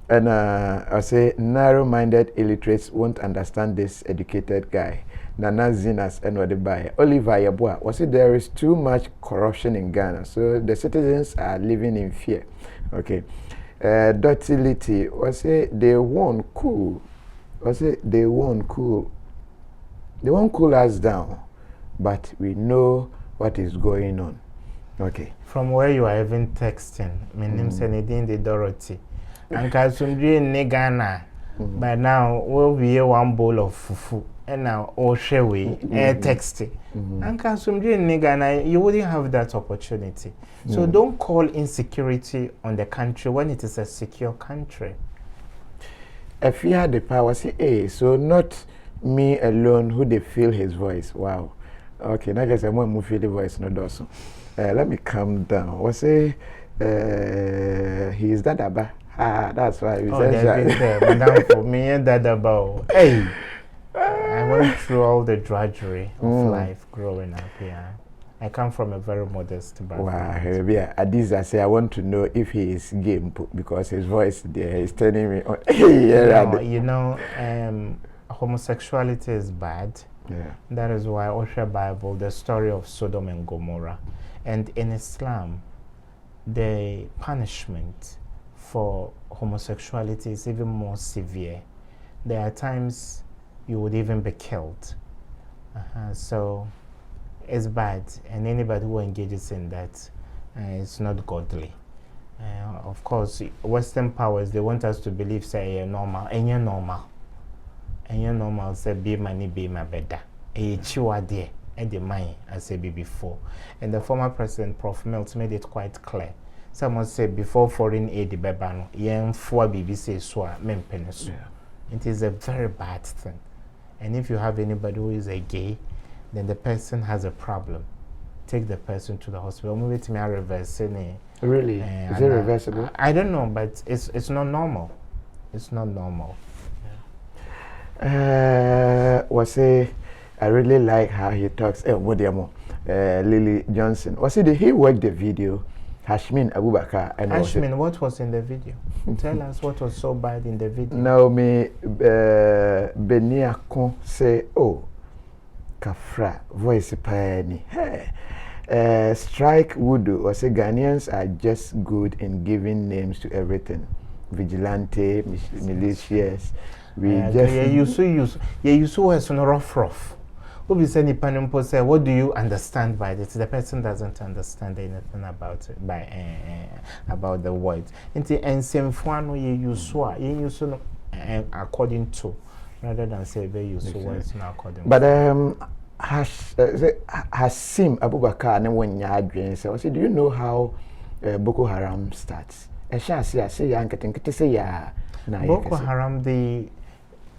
And I say narrow-minded illiterates won't understand this educated guy. Nana Zinas and Odebaye. Oliver Yabua. Was it there is too much corruption in Ghana, so the citizens are living in fear. Okay. Dutility. Was it they won't cool? Was it they won't cool? They won't cool us down, but we know what is going on. Okay. From where you are even texting, my name is Senedine Dorothy. And Kasumdri in Ghana, but now we'll be one bowl of fufu, and now all share we air texting. And Kasumdri in Ghana, you wouldn't have that opportunity. So don't call insecurity on the country when it is a secure country. If you had the power, say, so not me alone who they feel his voice. Wow. Okay, now I guess I'm going to feel the voice, not also. Let me calm down. What's he is that Abba? That's why we said Madam for me and that about. Hey, I went through all the drudgery of life growing up here. I come from a very modest background. Wow, Adiza say I want to know if he is gay because his voice there is telling me. Homosexuality is bad. Yeah. That is why Osha Bible, the story of Sodom and Gomorrah, and in Islam, the punishment for homosexuality is even more severe. There are times you would even be killed. So it's bad, and anybody who engages in that is not godly. Of course, Western powers, they want us to believe, say, you're normal, and you're normal. And you're normal, say, be money, be my better. And you are there, and the money, I said before. And the former president, Prof. Mills, made it quite clear. Someone said before foreign aid, the bebano, yen for BBC, so it is a very bad thing. And if you have anybody who is a gay, then the person has a problem. Take the person to the hospital. Maybe to me, I reverse it. Really? Is it reversible? I don't know, but it's not normal. It's not normal. I really like how he talks. Lily Johnson. Did he watch the video? Hashmin Abubakar. Hashmin, what was in the video? Tell us what was so bad in the video. Now, me Beniakon say, oh, Kafra, voice pani. Strike Wudu or say Ghanaians are just good in giving names to everything. Vigilante, militias. We just use words on rough. Who be saying Panimpo say, what do you understand by this? The person doesn't understand anything about it about the words. And same one you use according to, rather than say they use words not according. But Hasim Abubakar and when you are so do you know how Boko Haram starts? Boko Haram,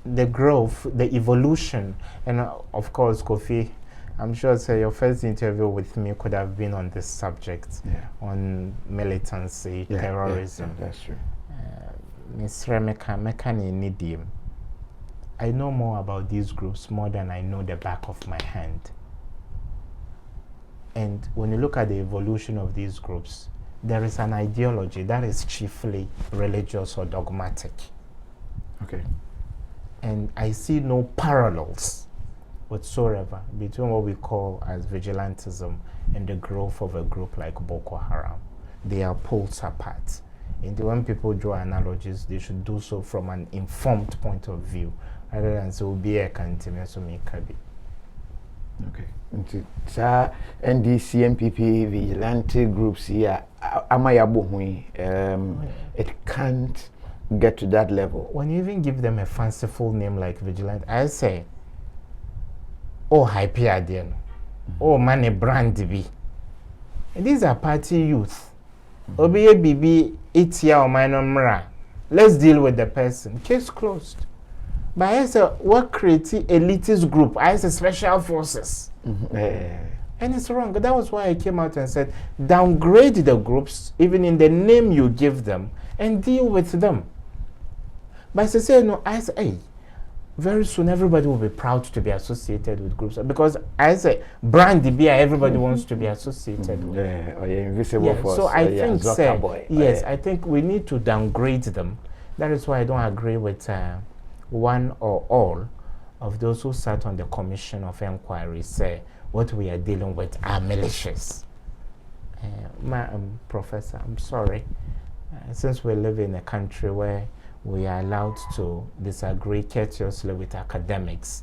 the growth, the evolution, and of course, Kofi, I'm sure your first interview with me could have been on this subject, on militancy, terrorism. Yeah, that's true. Ms. Remeka, I know more about these groups more than I know the back of my hand. And when you look at the evolution of these groups, there is an ideology that is chiefly religious or dogmatic. Okay. And I see no parallels whatsoever between what we call as vigilantism and the growth of a group like Boko Haram. They are poles apart. And when people draw analogies, they should do so from an informed point of view, rather than so be a continuous be. Okay. NDC, MPP, vigilante groups here, it can't get to that level. When you even give them a fanciful name like vigilante, I say, oh, hyper, oh, money brand be. And these are party youth. Obiye BB, 8 year or minor mra. Let's deal with the person. Case closed. But I say, what creative elitist group? I say special forces. And it's wrong. That was why I came out and said, downgrade the groups, even in the name you give them, and deal with them. But I say, no, I say, hey, very soon everybody will be proud to be associated with groups, because I say brand beer, everybody wants to be associated with. Or invisible force. So I think, yes, I think we need to downgrade them. That is why I don't agree with one or all of those who sat on the commission of inquiry say what we are dealing with are militias. Professor, I'm sorry. Since we live in a country where we are allowed to disagree courteously with academics,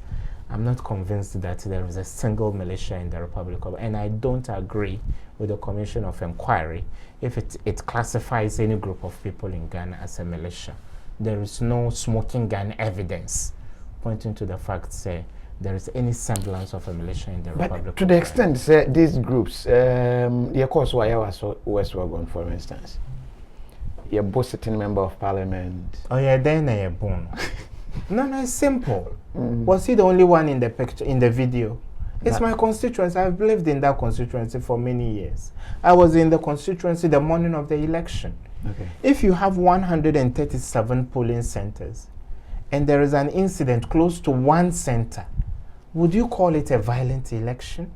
I'm not convinced that there is a single militia in the Republic of, and I don't agree with the Commission of Inquiry if it classifies any group of people in Ghana as a militia. There is no smoking gun evidence pointing to the fact that there is any semblance of a militia in the Republic of Ghana. To the extent these groups, the course why I was West Wagon, for instance, you're both sitting member of parliament. Oh yeah, then you're born. No, it's simple. Was he the only one in the picture, in the video? It's my constituency. I've lived in that constituency for many years. I was in the constituency the morning of the election. Okay. If you have 137 polling centers and there is an incident close to one center, would you call it a violent election?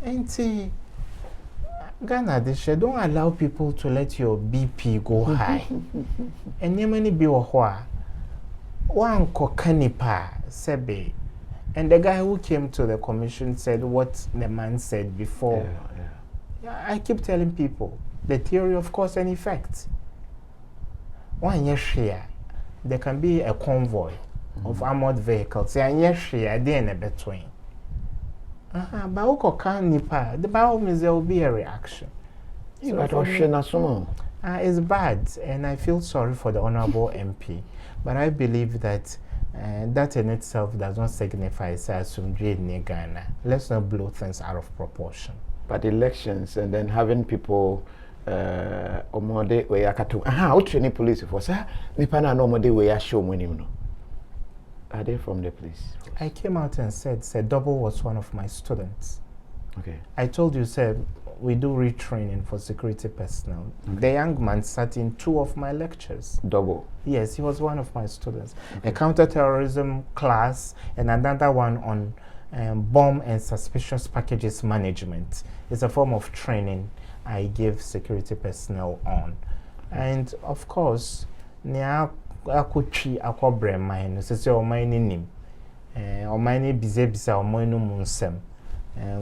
And see, Ghana, don't allow people to let your BP go high. And yemani be one kokanipa sebe. And the guy who came to the commission said what the man said before. I keep telling people the theory of cause and effect. One year share, there can be a convoy of armored vehicles. And yes, share then a between. But by all means there will be a reaction. It's bad, and I feel sorry for the honorable MP. But I believe that that in itself does not signify in Ghana. Let's not blow things out of proportion. But elections and then having people omode we yakatu. What training police for sir? Nipana no omode we ya show money no. Are they from the police? I came out and said Double was one of my students. Okay. I told you, sir, we do retraining for security personnel. Okay. The young man sat in 2 of my lectures. Double? Yes, he was one of my students. Okay. A counterterrorism class and another one on bomb and suspicious packages management. It's a form of training I give security personnel on. And of course, akutwi akobre mine sese o mine nim o mine bizebisa o mine munsem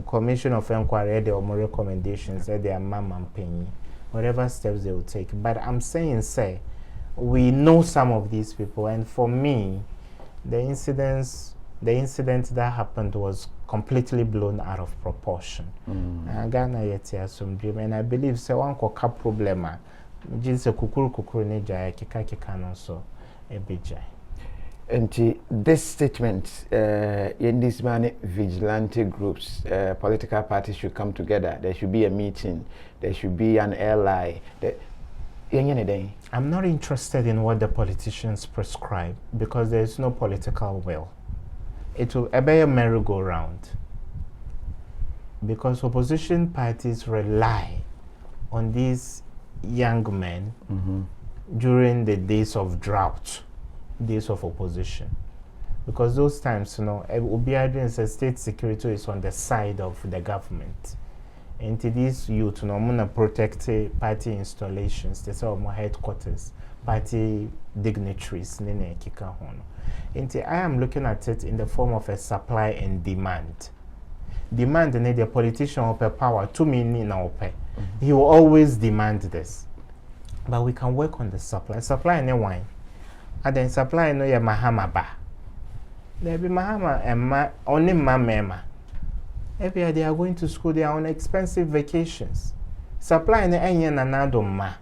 commission of inquiry the more recommendations that their mama penny whatever steps they will take. But I'm saying say we know some of these people, and for me the incident that happened was completely blown out of proportion. Ghana yet has some dream, and I believe say one koka problema jinse kukuru ne jaya kika no so ebijay. And this statement, in this man vigilante groups, political parties should come together. There should be a meeting. There should be an ally. I'm not interested in what the politicians prescribe because there is no political will. It will be a merry-go-round because opposition parties rely on these young men during the days of drought, days of opposition, because those times, Obiado and state security is on the side of the government. And to these youth, protect party installations, they say more headquarters, party dignitaries, and I am looking at it in the form of a supply and demand. Demand, the politician open power, 2 million open. He will always demand this. but we can work on the supply. Supply no wine. And then supply no ya mahama ba. There be mahama and only mama. Every year they are going to school, they are on expensive vacations. Supply no enye nanado ma.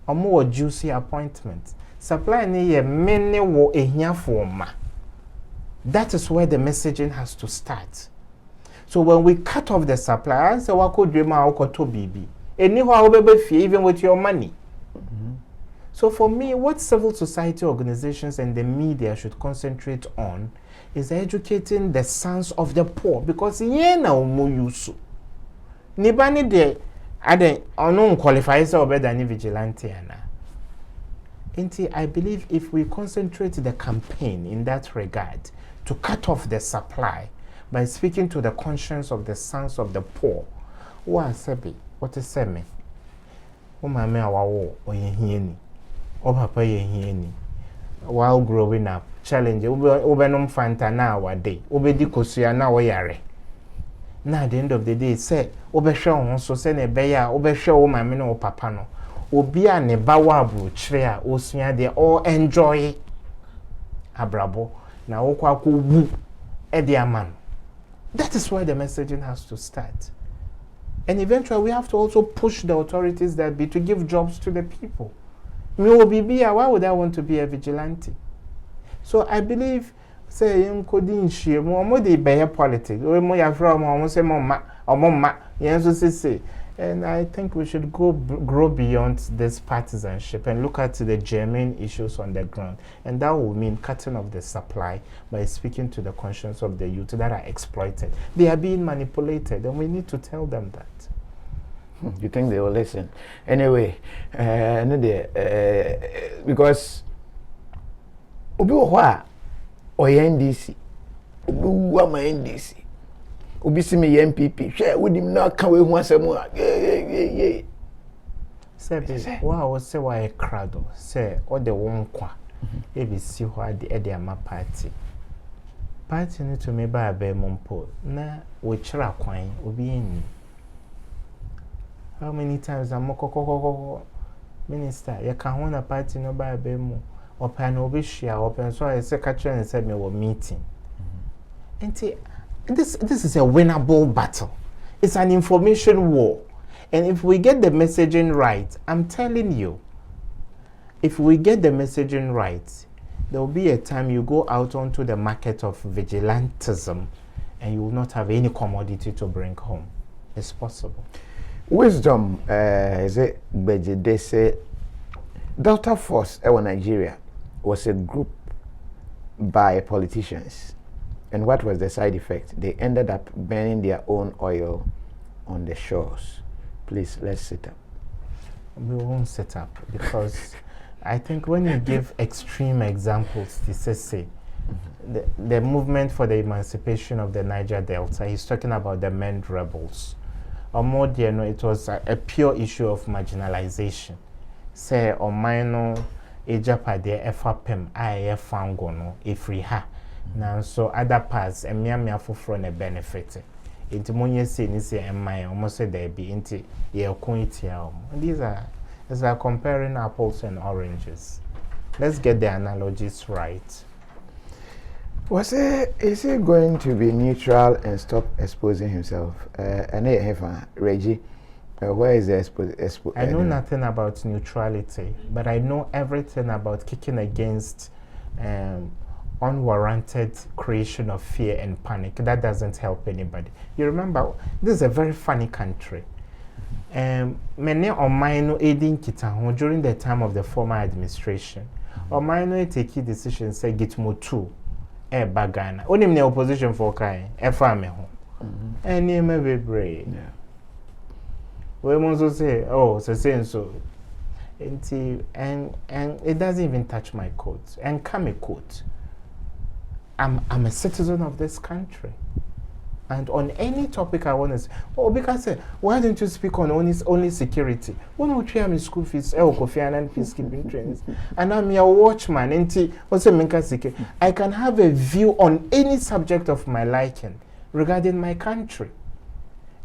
Or more juicy appointments. Supply no ye many wo ehia for ma. That is where the messaging has to start. So when we cut off the supply, I say wako dreama wako to bibi. Anyhow be fee even with your money. So for me, what civil society organizations and the media should concentrate on is educating the sons of the poor, because ye na umu yusu. Nibani de ade onu qualify so better than vigilante ana. I believe if we concentrate the campaign in that regard to cut off the supply by speaking to the conscience of the sons of the poor, what is semi? O mama awawo oyehieni. O papa yehieni. While growing up, challenge obenom fanta na awade. Obedi kosua na oyare. Na at the end of the day, say obehwe won so say na ebe ya obehwe wo mama na wo papa no. Obi a ne bawa abro kire a osua de all enjoy abrabo na wo kwa ko wu e de aman. That is where the messaging has to start. And eventually we have to also push the authorities that be to give jobs to the people. Why would I want to be a vigilante? So I believe, say, in coding share more they bear politics. Or more from say more say. And I think we should grow beyond this partisanship and look at the germane issues on the ground. And that will mean cutting off the supply by speaking to the conscience of the youth that are exploited. They are being manipulated, and we need to tell them that. You think they will listen? Anyway, because Obi Owa or NDC, Obi Wama NDC. Obi si me MPP share with him now can we want some more yeah say wow say why crowd say all the one kwa e be see why the ama party need to me ba be mompo na we chira kwan obi eni. How many times am kokokoko minister you can hold a party no ba be mo open obi share open so I say catch and say me we meeting. This is a winnable battle. It's an information war. And if we get the messaging right, I'm telling you, if we get the messaging right, there will be a time you go out onto the market of vigilantism and you will not have any commodity to bring home. It's possible. Wisdom, is it they say Delta Force in Nigeria was a group by politicians. And what was the side effect? They ended up burning their own oil on the shores. Please, let's sit up. We won't sit up because I think when you give extreme examples, this is say the movement for the emancipation of the Niger Delta, he's talking about the men rebels. Or more, you know, it was a pure issue of marginalization. Say, or minor, ejapa de efapem, I fangono, ifri ha. Now, so other parts, and me for a benefit. Into money say, ni say, and my almost said there be into your quantity. These are, as are comparing apples and oranges. Let's get the analogies right. Is he going to be neutral and stop exposing himself? And Reggie, where is the I know nothing about neutrality, but I know everything about kicking against unwarranted creation of fear and panic. That doesn't help anybody. You remember, this is a very funny country. Many Omaino aiding Kitaho during the time of the former administration. Omaino take decisions say get more two. Bagana. Only in the opposition for Kai, Fameho. And near me be brave. We must say, oh, so. And it doesn't even touch my coat. And come a coat. I'm a citizen of this country. And on any topic I want to say, because why don't you speak on only security? Why don't you have school fees, KOFI and peacekeeping trainings? And I'm your watchman, I can have a view on any subject of my liking regarding my country.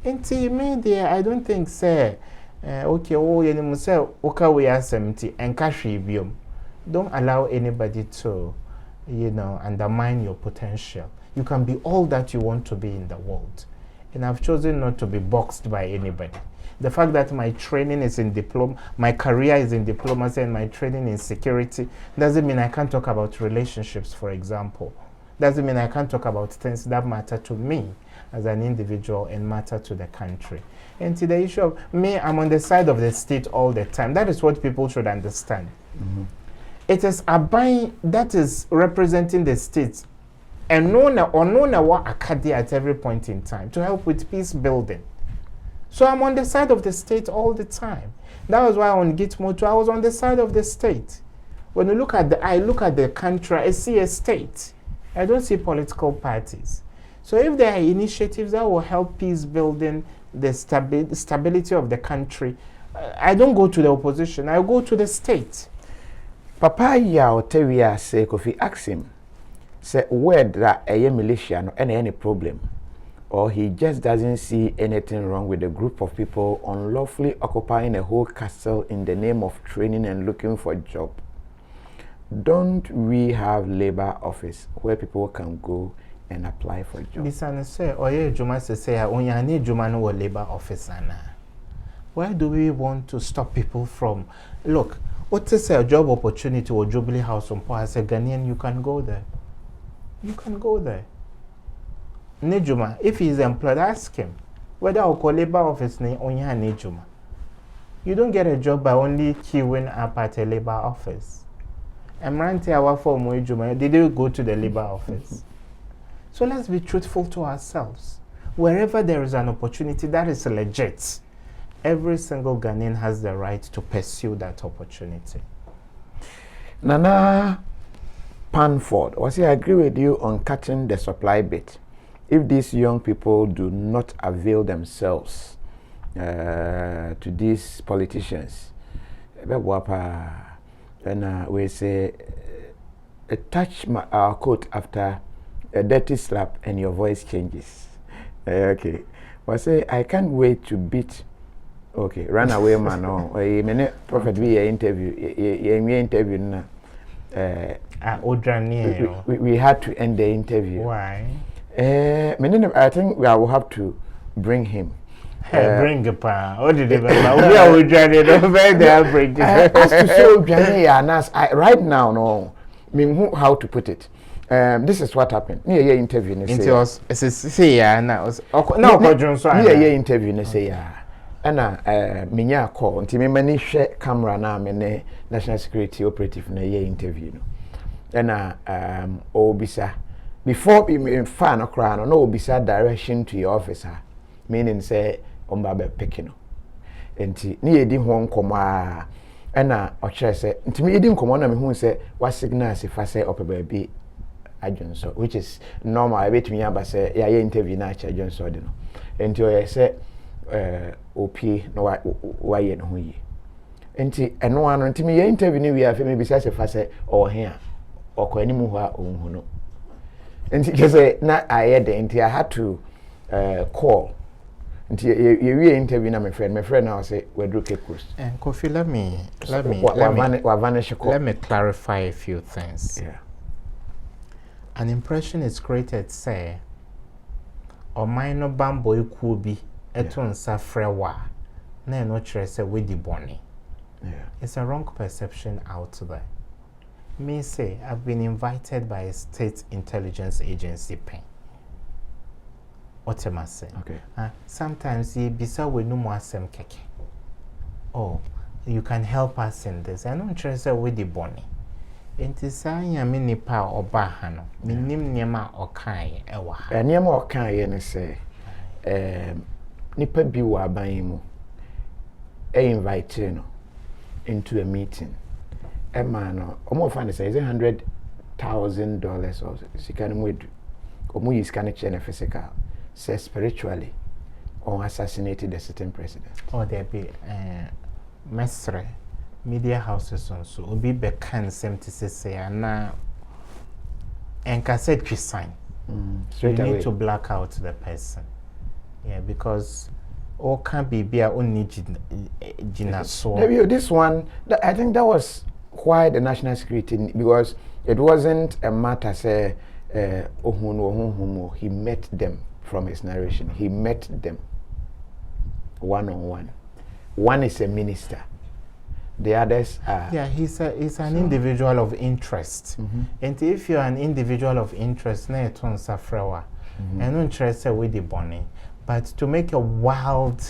And media, I don't think, say, Okay, oh, you know, say, okay, we are 70 and cash review. Don't allow anybody to, undermine your potential. You can be all that you want to be in the world. And I've chosen not to be boxed by anybody. The fact that my training is in my career is in diplomacy and my training in security doesn't mean I can't talk about relationships, for example. Doesn't mean I can't talk about things that matter to me as an individual and matter to the country. And to the issue of me, I'm on the side of the state all the time. That is what people should understand. Mm-hmm. It is Abai that is representing the state and known what Akadi at every point in time to help with peace building. So I'm on the side of the state all the time. That was why on Gitmo I was on the side of the state. When you look at the country, I see a state. I don't see political parties. So if there are initiatives that will help peace building, the stability of the country, I don't go to the opposition. I go to the state. Papa ya Otewia say Kofi ask him, say word that a militia no any problem, or he just doesn't see anything wrong with a group of people unlawfully occupying a whole castle in the name of training and looking for a job. Don't we have labor office where people can go and apply for a job? Listen, say, oye Juma say, onyane Juma no labor office ana. Why do we want to stop people from? Look, what is a job opportunity or Jubilee House on as a Ghanaian? You can go there. You can go there. Nejuma, if he is employed, ask him whether our labor office ne onya Nejuma. You don't get a job by only queuing up at a labor office. Emranti our form Juma, did you go to the labor office? So let's be truthful to ourselves. Wherever there is an opportunity that is legit, every single Ghanaian has the right to pursue that opportunity. Nana Panford, I agree with you on cutting the supply bit. If these young people do not avail themselves to these politicians, then we say, touch our coat after a dirty slap and your voice changes. Okay. I say, I can't wait to beat. Okay, run away, man. No, Prophet, we interview. We had to end the interview. Why? I think I will have to bring him. Bring the pa. What did they bring? We are bring. As to say, right now, no. I mean, how to put it? This is what happened. Near interview, interview, Anna, minya call until me mani share camera na me national security operative na ye interview no. Anna obisa before me fan okra no obisa direction to your officer, meaning say omba be pick no. Enti ni edi ho nkoma ana okire say enti me edi nkoma na me hu say what signal se fa say opeba bi adwonso, which is normal. I bet me aba say ya ye interview na cha adwonso de no. Enti o ye say OP no why no ho yi enti eno ano enti me interview ni we afi me bisa se fa se o he a okọ animu ho a onhu no enti kese na aye de enti I had to call enti we interview na my friend now say Wedru Kekros and Kofi let me clarify a few things. Yeah. An impression is created say or minor bamboy kubi eton safrewa na no chere say we di boni. Yeah. It's a wrong perception out there. Me say I've been invited by a state intelligence agency pen. What am I saying? Okay. Sometimes ye bisa we no mo asem keke. Oh, you can help us in this. I don't chere say we di boni. Enti sa nyame nipa oba ha no. Minim niema okan ewa ha. Niema okan ye ne say nipa bi wa aban mu invite no into a meeting. Man, almost find say $100,000 or sikan wedu. Omo is can change physical. Say spiritually or assassinated a certain president. Or there be mesre media houses on so obi be kan 76 say na encassette sign. Straight you away. Need to black out the person. Yeah, because or can be only Gina so. This one, I think that was why the national security, because it wasn't a matter say he met them from his narration. He met them one-on-one. One is a minister. The others are... Yeah, he's an individual of interest. And if you're an individual of interest, na eton safrawa. And interested with the bonnie. But to make a wild,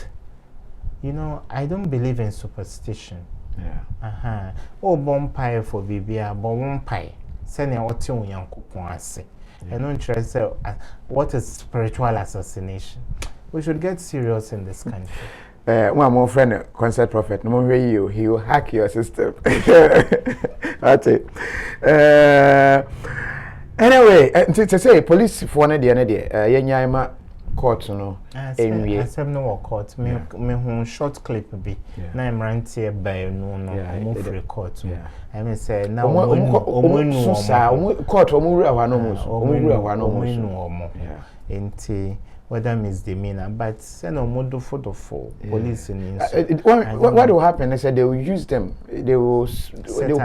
I don't believe in superstition. Yeah. Oh, bonfire for Bibia, bonfire. Send a what you young coupon. And interested what is spiritual assassination. We should get serious in this country. One more friend, concert prophet, no more you, he will hack your system. That's it. Anyway, to say police for the other Yenyama court, no. I said no court. Me who short clip be. Na I'm ranting by no free court. I mean say now court enti whether misdemeanor, but send no modo for the police in what will happen is that they will use them, they will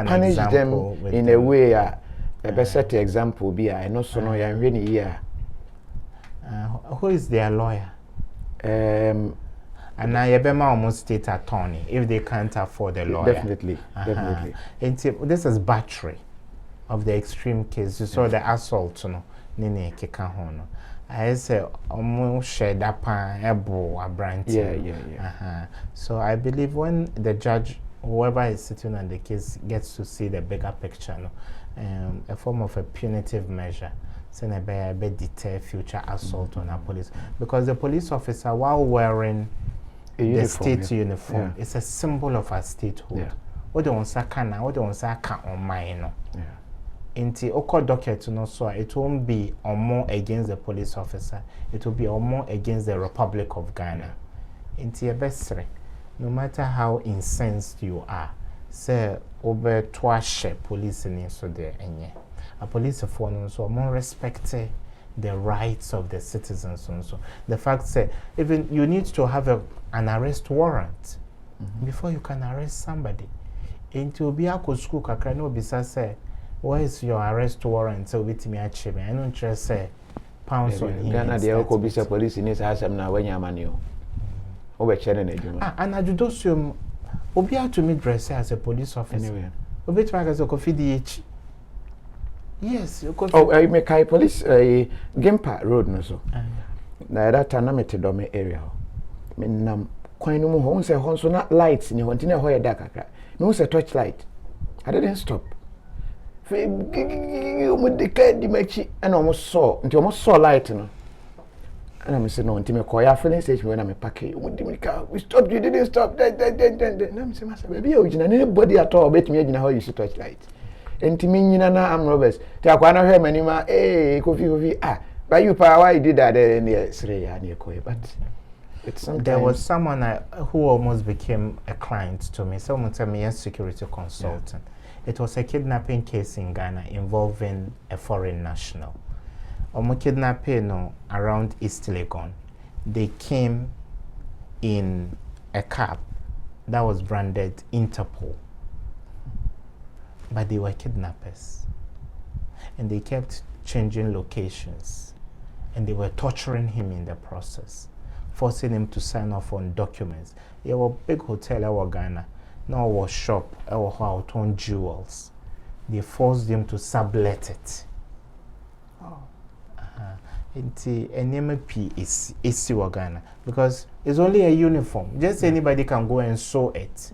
punish them in a way a better example be I know so no ya really here. Who is their lawyer? And now you be almost state attorney if they can't afford a lawyer. Definitely. And this is battery of the extreme case. You saw the assault, Nini Kikahono. I say almost share that pan ebo abranti. Yeah. So I believe when the judge, whoever is sitting on the case, gets to see the bigger picture, a form of a punitive measure. Send a deter future assault on our police, because the police officer, while wearing the state uniform, is a symbol of our statehood. What don't say can what don't say can on mine. Inti oko docket so it won't be or more against the police officer, it will be or more against the Republic of Ghana. Inti a best no matter how incensed you are, say over twice police in so there and a police force so more respect the rights of the citizens so the fact that even you need to have an arrest warrant before you can arrest somebody. Into be a school kakra no bisa say where is your arrest warrant so with me achieve I don't just say pounds on him. Ghana the ko bisa police in his house na wanya manio obe chere na eduma and adjudosium obi to me dress as a police officer anyway obi to as a KOFI DH. Yes, I make a police Gempa road no so. Na that time na metedome area. Me nam kwan no mu ho say ho so na lights ni ho ntina ho ye da kakra. Me ho say torch light. I didn't stop. Omo de ka di machi and almost saw light no. And I say no ntima call ya filling station when I park. Omo de car. We stopped, you didn't stop. Then. Na me say massa baby original anybody at all bet me agina how you see torch light. Enti nyina na am robbers ti akwa na hwe manima kofi but you why you did that near sre ya near koy but it's sometimes there was someone who almost became a client to me. Someone told me a security consultant. It was a kidnapping case in Ghana involving a foreign national. Kidnapping around East Legon. They came in a cab that was branded Interpol. But they were kidnappers. And they kept changing locations. And they were torturing him in the process, forcing him to sign off on documents. There was a big hotel in Ghana. Now was shop, how on jewels. They forced him to sublet it. And MMP is Ghana because it's only a uniform. Just anybody can go and sew it.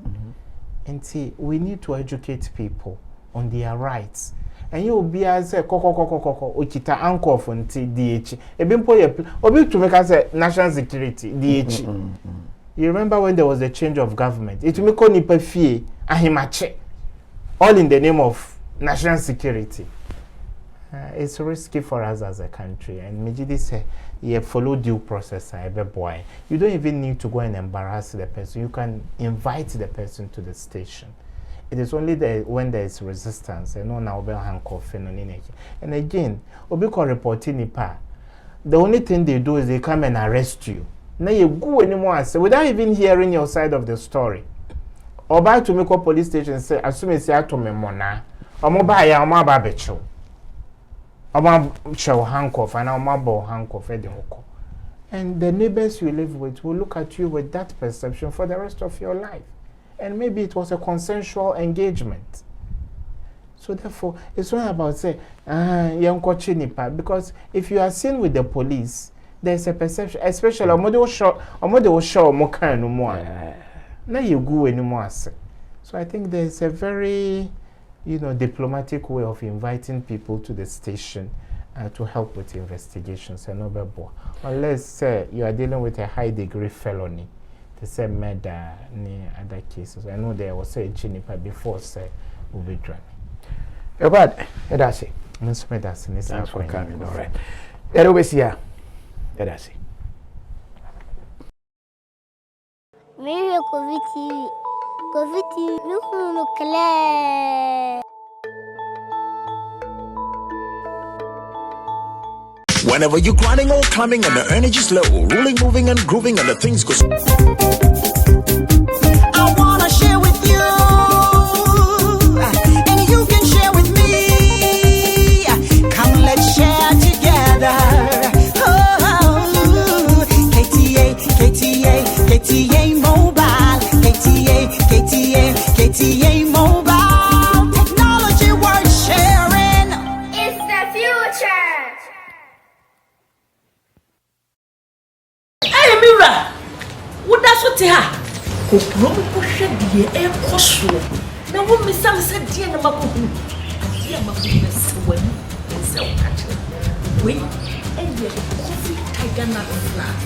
And see, we need to educate people on their rights. And you will be as a ochita anchor for DH. Obi to make us a national security DH. You remember when there was a change of government? It will make nipa fie ahimache, all in the name of national security. It's risky for us as a country, and Mijidi say you follow due process. Boy, you don't even need to go and embarrass the person. You can invite the person to the station. It is only when there is resistance. And no now handcuff and again, Obiko reporting nipa. The only thing they do is they come and arrest you. na you go anymore without even hearing your side of the story. Or by to make a police station say, assume say to me mona, or mobile ya maba becho. Or show handcuff and our mobile handcuff at the hoko. And the neighbors you live with will look at you with that perception for the rest of your life. And maybe it was a consensual engagement. So therefore, it's not about say, because if you are seen with the police, there's a perception, especially omode will show more kind no more. Now you go anymore. So I think there's a very, diplomatic way of inviting people to the station to help with investigations and unless you are dealing with a high degree felony, the same murder near other cases. I know there was a chinipa before say will be drawn. Bad, that's it. Thanks for coming. All right. That always here. That's it. Maybe KOFI TV. KOFI TV, no clear. Whenever you're grinding or climbing and the energy's low, rolling, moving and grooving and the things go. I wanna share with you, and you can share with me. Come, let's share together. Oh, KTA Mobile, KTA Mobile. Technology worth sharing. It's the future. Hey, Mira, what does what you have? Kokrom pushing the air costu. Now, what Miss Sam said, dear Namabu, dear Mabu, when and so catcher. Wait, and yet, coffee, tiger, not flat.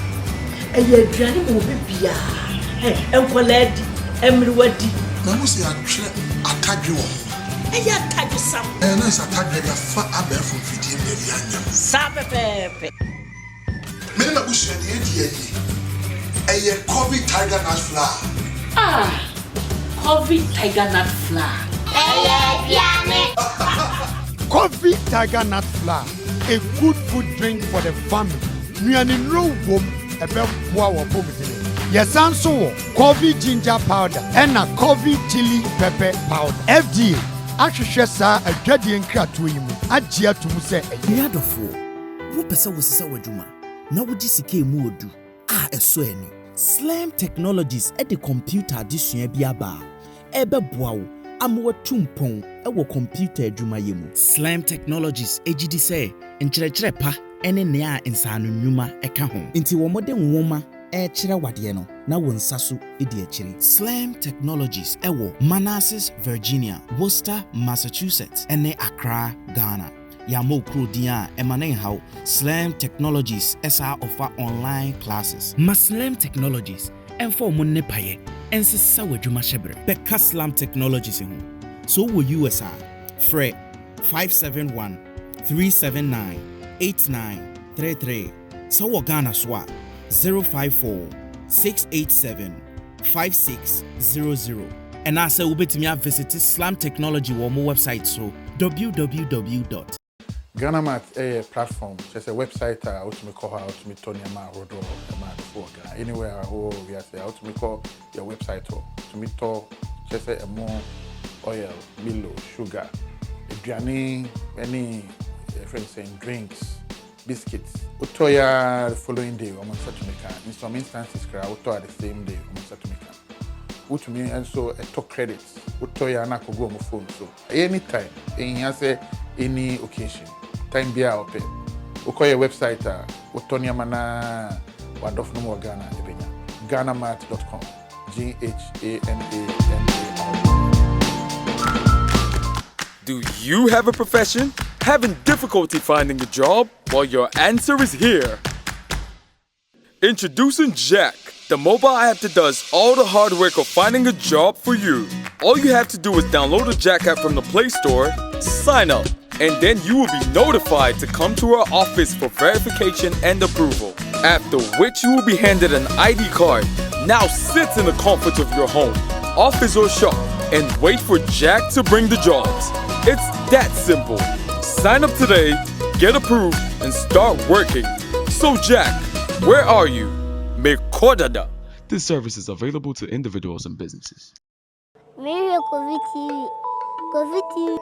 And yet, Granny will be beer. And Colette, everybody. Now, say, I tag you. And yet, tag you some. And I tag you far above from feeding the Sabe Pepe. Men of Bush and a KOFI tiger nut flower. Ah, KOFI tiger nut flower. KOFI tiger nut flower, a good food drink for the family. We are in no womb about wow poverty. Yes, and so KOFI ginger powder and a KOFI chili pepper powder. FDA. Actually, sir, a gradient cut to him. Ajia to Muse. Yadofo, who pesa was a wajuma. Now would you see more do? So any Slam Technologies at the computer this year biaba. Ebe bow, amwa tumpong, ewo computer jumayemu. Slam Technologies, ejidi say, enchire pa, ene nea insanu nyuma eka home. Inti womode woma, chira wadieno, na wonsasu chiri. Slam Technologies, ewo, Manassas, Virginia, Worcester, Massachusetts, ene Accra, Ghana. Yamo Krudia Emane how Slam Technologies SA offer online classes. Slam Technologies and for Munne Paye and Sawa Juma Shebre. Beka Slam Technologies in so will USA Fred 571-379-8933. So Ghana Swa 054-687-5600. And I say ubetimi visit Slam Technology or more website so www. Ghanamat a platform, just a website out to me call out to me Tony Rodo anywhere we are out to me call your website to me talk just a more oil, Milo, sugar, Adriani, any friends saying drinks, biscuits. Utoya the following day on Saturday. In some instances, Utoya the same day on Saturday. Which means and so a talk credits. Utoya na go on phone. So anytime, any occasion. Time be out there. Ukoya website Utonia Mana Wadof no Ghana Ebenya. Ghanamat.com. GHANAMAT. Do you have a profession? Having difficulty finding a job? Well, your answer is here. Introducing Jack, the mobile app that does all the hard work of finding a job for you. All you have to do is download the Jack app from the Play Store, sign up, and then you will be notified to come to our office for verification and approval. After which you will be handed an ID card. Now sit in the comfort of your home, office or shop, and wait for Jack to bring the jobs. It's that simple. Sign up today, get approved, and start working. So Jack, where are you? Make Kodada. This service is available to individuals and businesses. KOFI TV. KOFI TV.